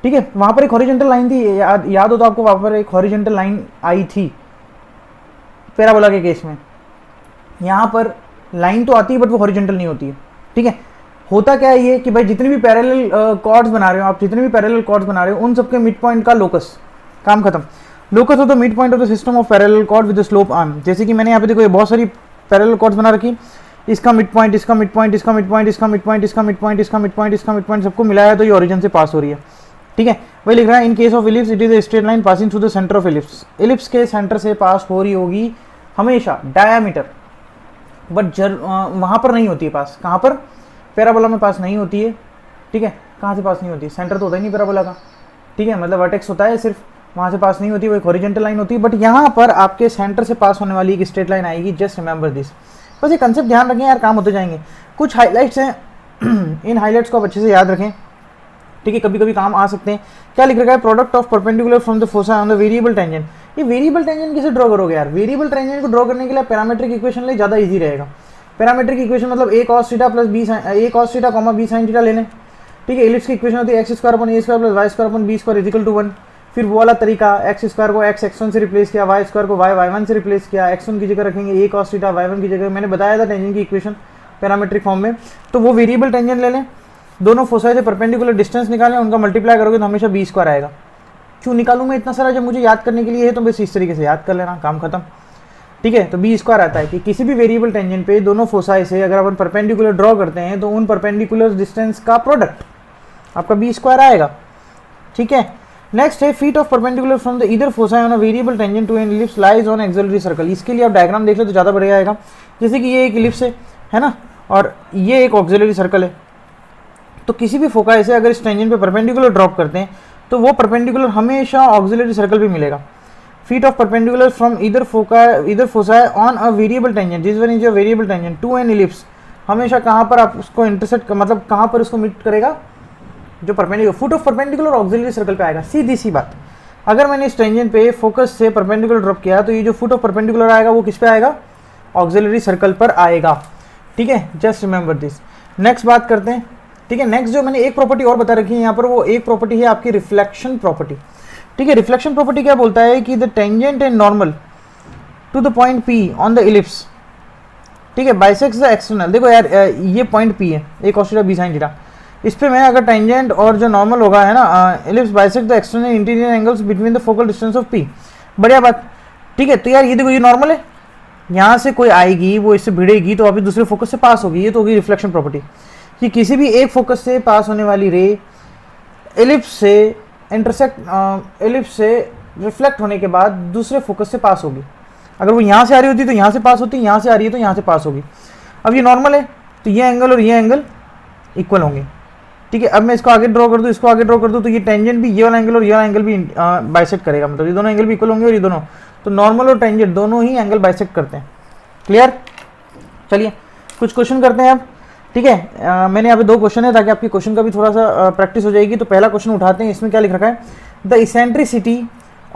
A: ठीक है, वहां पर एक हॉरिजॉन्टल लाइन थी, याद हो तो आपको, वहां पर एक हॉरिजॉन्टल लाइन आई थी पैराबोला के केस में। यहाँ पर लाइन तो आती है बट वो हॉरिजॉन्टल नहीं होती है। ठीक है, होता क्या है ये कि भाई जितने भी पैरेलल कॉर्ड्स बना रहे हो आप, जितने भी पैरेलल कॉर्ड्स बना रहे हो उन सबके मिड पॉइंट का लोकस, काम खत्म। लोकस हो तो mid point of the system of parallel cord with slope arm. जैसे कि मैंने यहाँ पे देखो ये बहुत सारी पैरेलल कॉर्ड्स बना रखी, इसका मिड पॉइंट, इसका मिड पॉइंट, इसका मिड पॉइंट, इसका मिड पॉइंट, इसका मिड पॉइंट, इसका मिड पॉइंट, इसका मिड पॉइंट, सबको मिलाया तो ये ओरिजिन से पास हो रही है। ठीक है, वही लिख रहा है इन case of ellipse it is a straight line passing through the centre of ellipse. Ellipse के सेंटर से पास हो रही होगी हमेशा डायामीटर, बट वहां पर नहीं होती है पास। कहाँ पर? पैराबोला में पास नहीं होती है। ठीक है, कहाँ से पास नहीं होती है? सेंटर तो होता ही नहीं पैराबोला का। ठीक है, मतलब वर्टेक्स होता है सिर्फ, वहाँ से पास नहीं होती, वो एक हॉरिजॉन्टल लाइन होती है। बट यहाँ पर आपके सेंटर से पास होने वाली एक स्ट्रेट लाइन आएगी। जस्ट रिमेंबर दिस, बस ये कंसेप्ट ध्यान रखें यार, काम होते जाएंगे। कुछ हाईलाइट्स हैं इन हाईलाइट्स को आप अच्छे से याद रखें। ठीक है, कभी कभी काम आ सकते हैं। क्या लिख रखा है? Product of perpendicular from the fossa on the variable tangent. ये वेरिएबल टेंजेंट कैसे ड्रॉ करोगे यार? वेरिएबल टेंजेंट को ड्रॉ करने के लिए पैरामीट्रिक इक्वेशन ले, ज़्यादा इजी रहेगा। पैरामीट्रिक इक्वेशन मतलब a cos theta plus b sin, a cos theta comma b sin theta ले लें। ठीक है, इलिप्स की इक्वेशन होती है x स्क्वायर अपन a square plus y square अपन b स्क्वायर इजिकल टू 1। फिर वो वाला तरीका, x स्क्वायर को x x1 से रिप्लेस किया, y स्क्वायर को y y1 से रिप्लेस किया, x1 की जगह रखेंगे a cos थीटा, y1 की जगह मैंने बताया था टेंजेंट की इक्वेशन पैरामीट्रिक फॉर्म में। तो वो वेरिएबल टेंजेंट ले लें, दोनों फोसाई से परपेंडिकुलर डिस्टेंस निकालें, उनका मल्टीप्लाई करोगे तो हमेशा b स्क्वायर आएगा। क्यों निकालूं मैं इतना सारा? जब मुझे याद करने के लिए है तो बस इस तरीके से याद कर लेना, काम खत्म। ठीक है, तो बी स्क्वायर आता है कि किसी भी वेरिएबल टेंजेंट पे दोनों फोसाई से अगर अपन परपेंडिकुलर ड्रॉ करते हैं तो उन परपेंडिकुलर डिस्टेंस का प्रोडक्ट आपका बी स्क्वायर आएगा। ठीक है, नेक्स्ट है feet of perpendicular from the either foci on a variable tangent to an ellipse lies on auxiliary circle. इसके लिए आप डायग्राम देख लो तो ज़्यादा बढ़िया आएगा। जैसे कि ये एक इलिप्स है ना, और ये एक ऑक्सिलरी सर्कल है। तो किसी भी फोकाई से अगर इस टेंजेंट पे परपेंडिकुलर ड्रॉप करते हैं तो वो परपेंडिकुलर हमेशा ऑक्सिलरी सर्कल पे मिलेगा। Feet of perpendicular from either foci on a variable tangent, this one is your variable tangent to an ellipse. हमेशा कहाँ पर आप उसको इंटरसेक्ट, मतलब कहाँ पर उसको मीट करेगा? जो perpendicular, foot of perpendicular auxiliary circle पे आएगा। सीधी सी बात, अगर मैंने इस टेंजेंट पे फोकस से परपेंडिकुलर ड्रॉप किया तो ये जो फुट ऑफ परपेंडिकुलर आएगा वो किस पे आएगा? ऑक्सिलरी सर्कल पर आएगा। ठीक है, जस्ट रिमेंबर दिस। नेक्स्ट बात करते हैं। ठीक है, नेक्स्ट जो मैंने एक प्रॉपर्टी और बता रखी है यहाँ पर, वो एक प्रॉपर्टी है आपकी रिफ्लेक्शन प्रॉपर्टी। ठीक है, रिफ्लेक्शन प्रॉपर्टी क्या बोलता है कि the tangent and normal to the point P on the ellipse, ठीक है, बाइसेक्स द एक्सटर्नल। देखो यार ये पॉइंट P है, a cos theta b sin theta, इस पे मैं अगर टेंजेंट और जो नॉर्मल होगा है ना, ellipse bisect the external interior angles between the focal distance of P। बढ़िया बात। ठीक है, तो यार ये देखो ये नॉर्मल है, यहाँ से कोई आएगी वो इससे भिड़ेगी तो वापस दूसरे फोकस से पास होगी। ये तो होगी रिफ्लेक्शन प्रॉपर्टी कि किसी भी एक फोकस से पास होने वाली रे इलिप्स से इंटरसेक्ट, इलिप्स से रिफ्लेक्ट होने के बाद दूसरे फोकस से पास होगी। अगर वो यहाँ से आ रही होती तो यहाँ से पास होती, यहाँ से आ रही है तो यहाँ से पास होगी। अब ये नॉर्मल है तो ये एंगल और ये एंगल इक्वल होंगे। ठीक है, अब मैं इसको आगे ड्रॉ कर दूँ, इसको आगे ड्रॉ कर दूँ तो ये टेंजेंट भी ये वाला एंगल और ये वाला एंगल भी बाइसेक्ट करेगा, मतलब ये दोनों एंगल भी इक्वल होंगे और ये दोनों, तो नॉर्मल और टेंजेंट दोनों ही एंगल बाइसेक्ट करते हैं। क्लियर? चलिए कुछ क्वेश्चन करते हैं अब। ठीक है, मैंने यहाँ पे दो क्वेश्चन है ताकि आपकी क्वेश्चन का भी थोड़ा सा प्रैक्टिस हो जाएगी। तो पहला क्वेश्चन उठाते हैं, इसमें क्या लिख रखा है? The eccentricity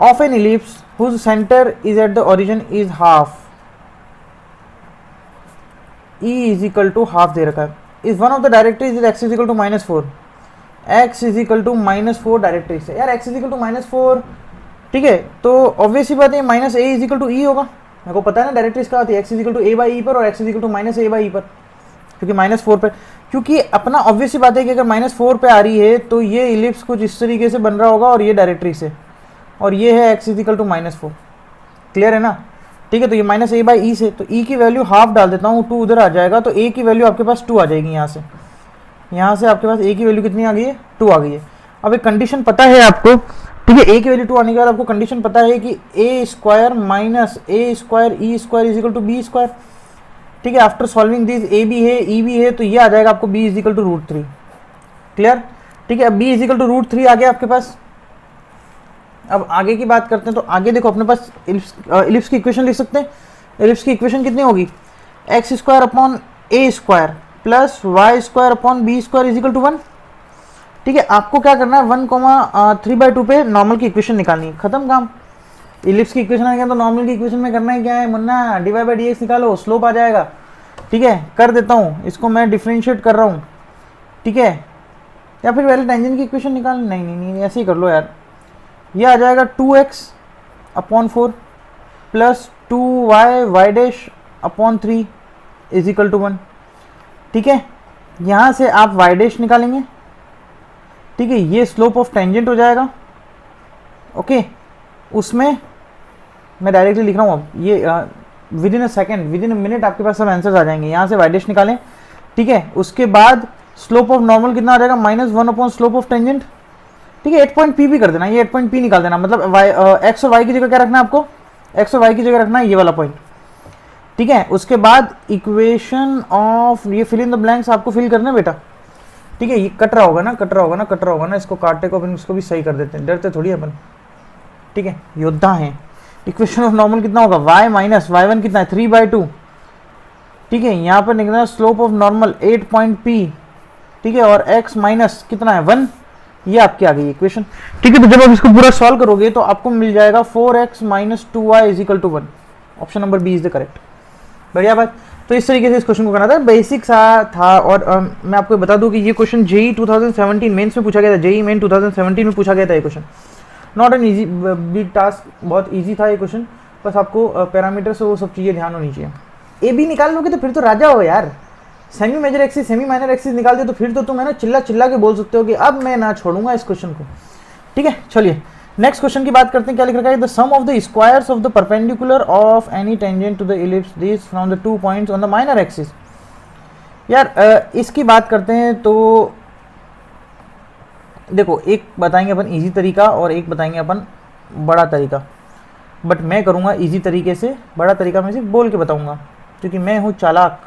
A: of an ellipse whose centre is at the origin is half, E is equal to half दे रखा है। Is one of the directrices is x is equal to -4, x is equal to -4 directrices है। यार x is equal to -4, ठीक है, तो obvious ही बात है minus a is equal to e होगा। मेरे को पता है ना डायरेक्ट्रीज क्या होती है, x is equal to a by e पर और x is equal to -a/e पर, क्योंकि -4 पे, क्योंकि अपना ऑब्वियस ही बात है कि अगर -4 पे आ रही है तो ये इलिप्स कुछ इस तरीके से बन रहा होगा और ये डायरेक्ट्री से, और ये है x is equal to -4। Clear है ना? ठीक है, तो ये -a/e से, तो e की वैल्यू हाफ डाल देता हूँ, 2 उधर आ जाएगा तो a की वैल्यू आपके पास 2 आ जाएगी। यहाँ से आपके पास a की वैल्यू कितनी आ गई है? 2 आ गई है। अब एक कंडीशन पता है आपको, ठीक है, a की वैल्यू 2 आने के बाद आपको कंडीशन पता है कि a square minus a square e square is equal to b square. ठीक है, आफ्टर सॉल्विंग दिस a भी है e भी है तो ये आ जाएगा आपको b is equal to √3। Clear? ठीक है, अब b इज इक्वल टू √3 आ गया आपके पास। अब आगे की बात करते हैं, तो आगे देखो अपने पास इलिप्स की इक्वेशन लिख सकते हैं। इलिप्स की इक्वेशन कितनी होगी, X square upon A square plus Y square upon B square is equal to 1। ठीक है, आपको क्या करना है 1,3/2 पे नॉर्मल की इक्वेशन निकालनी है, खत्म काम। इलिप्स की इक्वेशन आ गया तो नॉर्मल की इक्वेशन में करना है क्या है मुन्ना, dy बाई dx निकालो, स्लोप आ जाएगा। ठीक है, कर देता हूँ, इसको मैं डिफ्रेंशिएट कर रहा हूँ। ठीक है, या फिर पहले टेंजेंट की इक्वेशन निकाल, नहीं ऐसे ही कर लो यार। ये आ जाएगा 2x अपॉन 4 प्लस 2y Y dash upon 3 is equal to 1। ठीक है, यहाँ से आप वाई डैश निकालेंगे। ठीक है, ये स्लोप ऑफ टेंजेंट हो जाएगा। ओके, उसमें मैं डायरेक्टली लिख रहा हूँ अब, ये with in a second, with in a minute आपके पास सब आंसर्स आ जाएंगे। यहाँ से वाई डैश निकालें। ठीक है, उसके बाद स्लोप ऑफ नॉर्मल कितना आ जाएगा, -1 अपॉन स्लोप ऑफ टेंजेंट। ठीक है, 8 पॉइंट पी भी कर देना, ये 8 पॉइंट पी निकाल देना, मतलब एक्स और वाई की जगह क्या रखना है आपको, एक्स और वाई की जगह रखना है ये वाला पॉइंट। ठीक है, उसके बाद इक्वेशन ऑफ, ये फिल इन द ब्लैंक्स आपको फिल करना है बेटा। ठीक है, ये कट रहा होगा ना, इसको काटे को अपन इसको भी सही कर देते हैं, डरते थोड़ी अपन। ठीक है, योद्धा हैं। इक्वेशन ऑफ नॉर्मल कितना होगा, y माइनस y1 कितना है 3/2। ठीक है, यहाँ पर निकलना slope of normal 8 point p। ठीक है, और x माइनस कितना है 1, ये आपकी आ गई इक्वेशन। ठीक है, तो जब आप इसको पूरा सॉल्व करोगे तो आपको मिल जाएगा 4x minus 2y is equal to 1। Option number B is the correct. बढ़िया बात। तो इस तरीके से इस क्वेश्चन को करना था, बेसिक सा था। और मैं आपको बता दूं कि ये क्वेश्चन जेई 2017 मेंस में पूछा गया था, जेई मेन 2017 में पूछा गया था ये question. Not an easy big task, बहुत ईजी था ये क्वेश्चन। बस आपको पैरामीटर से वो सब चीज़ें ध्यान होनी चाहिए। ए बी निकाल लोगे तो फिर तो राजा हो यार। Semi major axis semi minor axis निकाल दे तो फिर तो तुम है ना चिल्ला चिल्ला के बोल सकते हो कि अब मैं ना छोड़ूंगा इस क्वेश्चन को। ठीक है, चलिए नेक्स्ट क्वेश्चन की बात करते हैं। क्या लिख रखा है, the sum of the squares of the perpendicular of any tangent to the ellipse this from the 2 points on the minor axis. यार इसकी बात करते हैं तो देखो, एक बताएंगे अपन इजी तरीका और एक बताएंगे अपन बड़ा तरीका। बट मैं करूँगा इजी तरीके से, बड़ा तरीका मैं सिर्फ बोल के बताऊँगा क्योंकि मैं हूँ चालाक।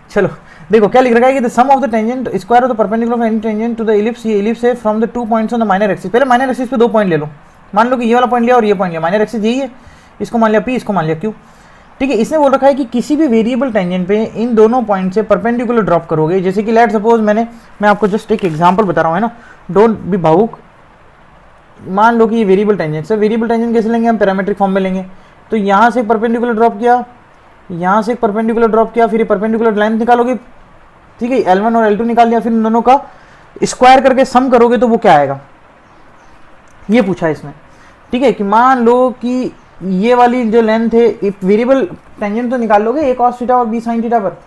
A: चलो देखो क्या लिख रखा है कि the sum of the tangent square of the perpendicular of any tangent to the ellipse, ये इलिप्स है from the 2 points on the minor axis. पहले माइनर एक्सिस पे 2 पॉइंट ले लो, मान लो कि ये वाला पॉइंट लिया और ये पॉइंट लिया, माइनर एक्सिस यही है, इसको मान लिया P, इसको मान लिया Q। ठीक है, इसने बोल रखा है कि किसी भी वेरिएबल टेंजेंट पे इन दोनों पॉइंट से परपेंडिकुलर ड्रॉप करोगे। जैसे कि लेट सपोज मैं आपको जस्ट एक एग्जांपल बता रहा हूँ, है ना, डोंट बी भावुक। मान लो कि ये वेरिएबल टेंजेंट है, वेरिएबल टेंजेंट कैसे लेंगे हम, पैरामीट्रिक फॉर्म में लेंगे। तो यहाँ से परपेंडिकुलर ड्रॉप किया, यहाँ से एक परपेंडिकुलर ड्रॉप किया, फिर ये परपेंडिकुलर लेंथ निकालोगे। ठीक है, L1 और L2 निकाल लिया, फिर इन दोनों का स्क्वायर करके सम करोगे तो वो क्या आएगा, ये पूछा है इसमें। ठीक है, कि मान लो कि ये वाली जो लेंथ है, वेरिएबल टेंजेंट तो निकाल लोगे, a cos थीटा और b sin थीटा पर,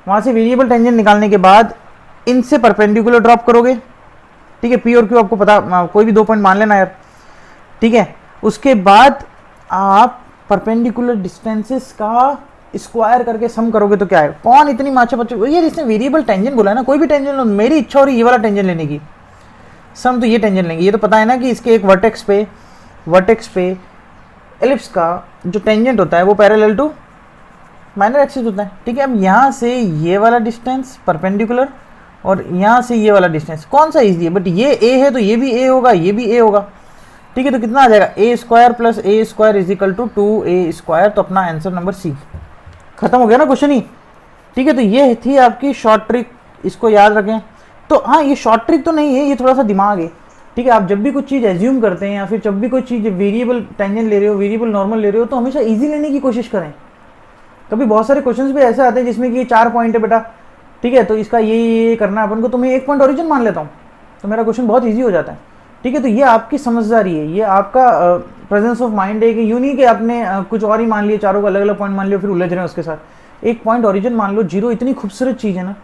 A: वहाँ से वेरिएबल टेंजेंट निकालने के बाद इनसे परपेंडिकुलर ड्रॉप करोगे। ठीक है, p और q आपको पता, कोई भी 2 पॉइंट मान लेना यार। ठीक है, उसके बाद आप परपेंडिकुलर डिस्टेंसेस का स्क्वायर करके सम करोगे तो क्या आएगा। कौन इतनी माचा बच्चे, ये जिसने वेरिएबल टेंजेंट बोला है ना, कोई भी टेंजेंट लो, मेरी इच्छा हो रही है ये वाला टेंजेंट लेने की, सम तो ये टेंजेंट लेंगे। ये तो पता है ना कि इसके एक वर्टेक्स पे एलिप्स का जो टेंजेंट होता है वो पैरेलल टू माइनर एक्सिस होता है। ठीक है, अब यहाँ से ये वाला डिस्टेंस परपेंडिकुलर और यहाँ से ये वाला डिस्टेंस, कौन सा इजी है, बट ये a है तो ये भी a होगा, ये भी a होगा। ठीक है, तो कितना आ जाएगा, a square plus a square is equal to 2a square. तो अपना आंसर नंबर सी, खत्म हो गया ना क्वेश्चन ही। ठीक है, तो ये थी आपकी शॉर्ट ट्रिक, इसको याद रखें। तो हाँ, ये शॉर्ट ट्रिक तो नहीं है, ये थोड़ा सा दिमाग है। ठीक है, आप जब भी कुछ चीज़ एज्यूम करते हैं या फिर जब भी कोई चीज़ वेरिएबल टेंजेंट ले रहे हो, वेरिएबल नॉर्मल ले रहे हो, तो हमेशा इजी लेने की कोशिश करें। कभी बहुत सारे क्वेश्चंस भी ऐसे आते हैं जिसमें कि ये 4 पॉइंट है बेटा, ठीक है, तो इसका ये करना है अपन को, तो मैं 1 पॉइंट ओरिजिन मान लेता हूँ तो मेरा क्वेश्चन बहुत ईजी हो जाता है। ठीक है, तो ये आपकी समझदारी है, ये आपका प्रेजेंस ऑफ माइंड है कि यूँ नहीं कि आपने कुछ और ही मान लिए, चारों को अलग अलग पॉइंट मान लिया फिर उलझ रहे हैं उसके साथ। 1 पॉइंट ओरिजिन मान लो। जीरो इतनी खूबसूरत चीज़ है ना,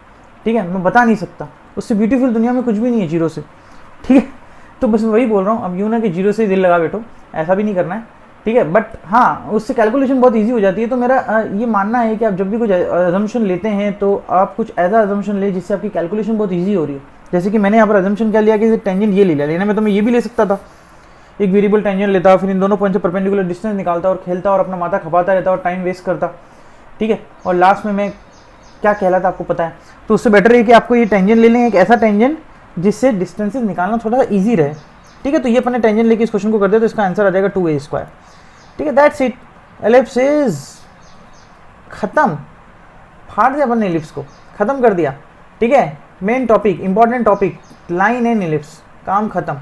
A: ठीक है, मैं बता नहीं सकता, उससे ब्यूटीफुल दुनिया में कुछ भी नहीं है जीरो से। ठीक है, तो बस वही बोल रहा हूँ। अब यूँ ना कि जीरो से दिल लगा बैठो, ऐसा भी नहीं करना है। ठीक है, बट हाँ, उससे कैलकुलेशन बहुत इजी हो जाती है। तो मेरा ये मानना है कि आप जब भी कुछ अजम्पशन लेते हैं तो आप कुछ ऐसा अजम्पशन ले जिससे आपकी कैलकुलेशन बहुत ईजी हो रही हो। जैसे कि मैंने यहाँ पर अजम्पशन क्या लिया कि टेंजेंट ये ले लिया, लेने में तो मैं ये भी ले सकता था, एक वेरिएबल टेंजेंट लेता, फिर इन दोनों पॉइंट से परपेंडिकुलर डिस्टेंस निकालता और खेलता और अपना माथा खपाता रहता और टाइम वेस्ट करता। ठीक है, और लास्ट में मैं क्या कहलाता आपको पता है। तो उससे बेटर है कि आपको ये टेंजेंट ले लें, एक ऐसा टेंजेंट जिससे डिस्टेंसेस निकालना थोड़ा सा ईजी रहे। ठीक है, तो ये अपने टेंजेंट लेके इस क्वेश्चन को कर दिया तो इसका आंसर आ जाएगा 2a²। ठीक है, दैट्स इट, एलिप्स इज खत्म, फाड़ दिया अपन ने एलिप्स को, खत्म कर दिया। ठीक है, main topic, important topic, line and ellipse, काम खत्म।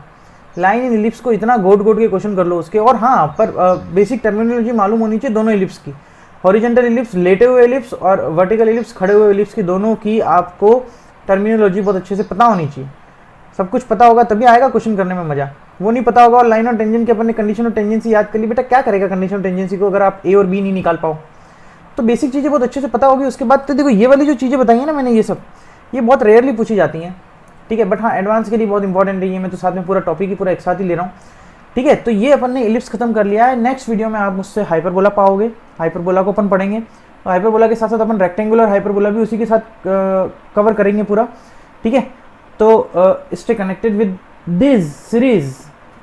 A: लाइन एंड एलिप्स को इतना गोड गोड के क्वेश्चन कर लो उसके, और हाँ पर बेसिक टर्मिनोलॉजी मालूम होनी चाहिए दोनों एलिप्स की, हॉरिजॉन्टल एलिप्स लेटे हुए एलिप्स और वर्टिकल एलिप्स खड़े हुए एलिप्स की, दोनों की आपको टर्मिनोलॉजी बहुत अच्छे से पता होनी चाहिए। सब कुछ पता होगा तभी आएगा क्वेश्चन करने में मजा, वो नहीं पता होगा और लाइन और टेंजेंट के अपन ने कंडीशन और टेंजेंसी याद कर ली, बेटा क्या करेगा कंडीशन और टेंजेंसी को अगर आप ए और बी नहीं निकाल पाओ। तो बेसिक चीज़ें बहुत अच्छे से पता होगी, उसके बाद तो देखो ये वाली जो चीज़ें बताई है ना मैंने, ये सब ये बहुत रेयरली पूछी जाती हैं। ठीक है, बट हाँ एडवांस के लिए बहुत इंपॉर्टेंट है ये, मैं तो साथ में पूरा टॉपिक ही पूरा एक साथ ही ले रहा हूँ। ठीक है, तो ये अपन ने एलिप्स खत्म कर लिया है। नेक्स्ट वीडियो में आप मुझसे हाइपरबोला पाओगे, हाइपरबोला को अपन पढ़ेंगे, और हाइपरबोला के साथ साथ अपन रेक्टेंगुलर हाइपरबोला भी उसी के साथ कवर करेंगे पूरा। ठीक है, तो stay connected with this series,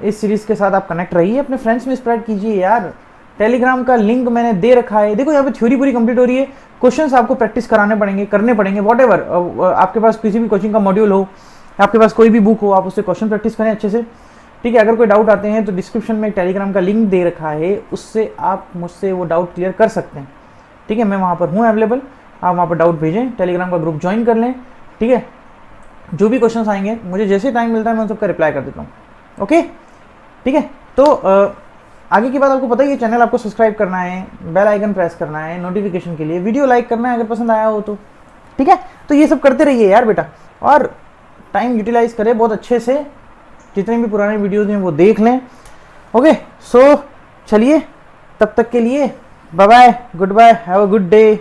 A: इस सीरीज के साथ आप कनेक्ट रहिए, अपने फ्रेंड्स में स्प्रेड कीजिए यार। टेलीग्राम का लिंक मैंने दे रखा है, देखो यहाँ पे थ्योरी पूरी कंप्लीट हो रही है, क्वेश्चंस आपको प्रैक्टिस कराने पड़ेंगे, करने पड़ेंगे, वॉटेवर आपके पास किसी भी कोचिंग का मॉड्यूल हो, आपके पास कोई भी बुक हो, आप उससे क्वेश्चन प्रैक्टिस करें अच्छे से। ठीक है, अगर कोई डाउट आते हैं तो डिस्क्रिप्शन में एक टेलीग्राम का लिंक दे रखा है, उससे आप मुझसे वो डाउट क्लियर कर सकते हैं। ठीक है, मैं वहाँ पर हूँ अवेलेबल, आप वहाँ पर डाउट भेजें, टेलीग्राम का ग्रुप ज्वाइन कर लें। ठीक है, जो भी क्वेश्चंस आएंगे मुझे जैसे टाइम मिलता है मैं उन सबका रिप्लाई कर देता हूँ। ओके, ठीक है, तो आगे की बात आपको पता ही है, चैनल आपको सब्सक्राइब करना है, बेल आइकन प्रेस करना है नोटिफिकेशन के लिए, वीडियो लाइक करना है अगर पसंद आया हो तो। ठीक है, तो ये सब करते रहिए यार बेटा, और टाइम यूटिलाइज करें बहुत अच्छे से, जितने भी पुराने वीडियोज़ हैं वो देख लें। ओके, सो चलिए तब तक के लिए bye bye, goodbye, have a good day.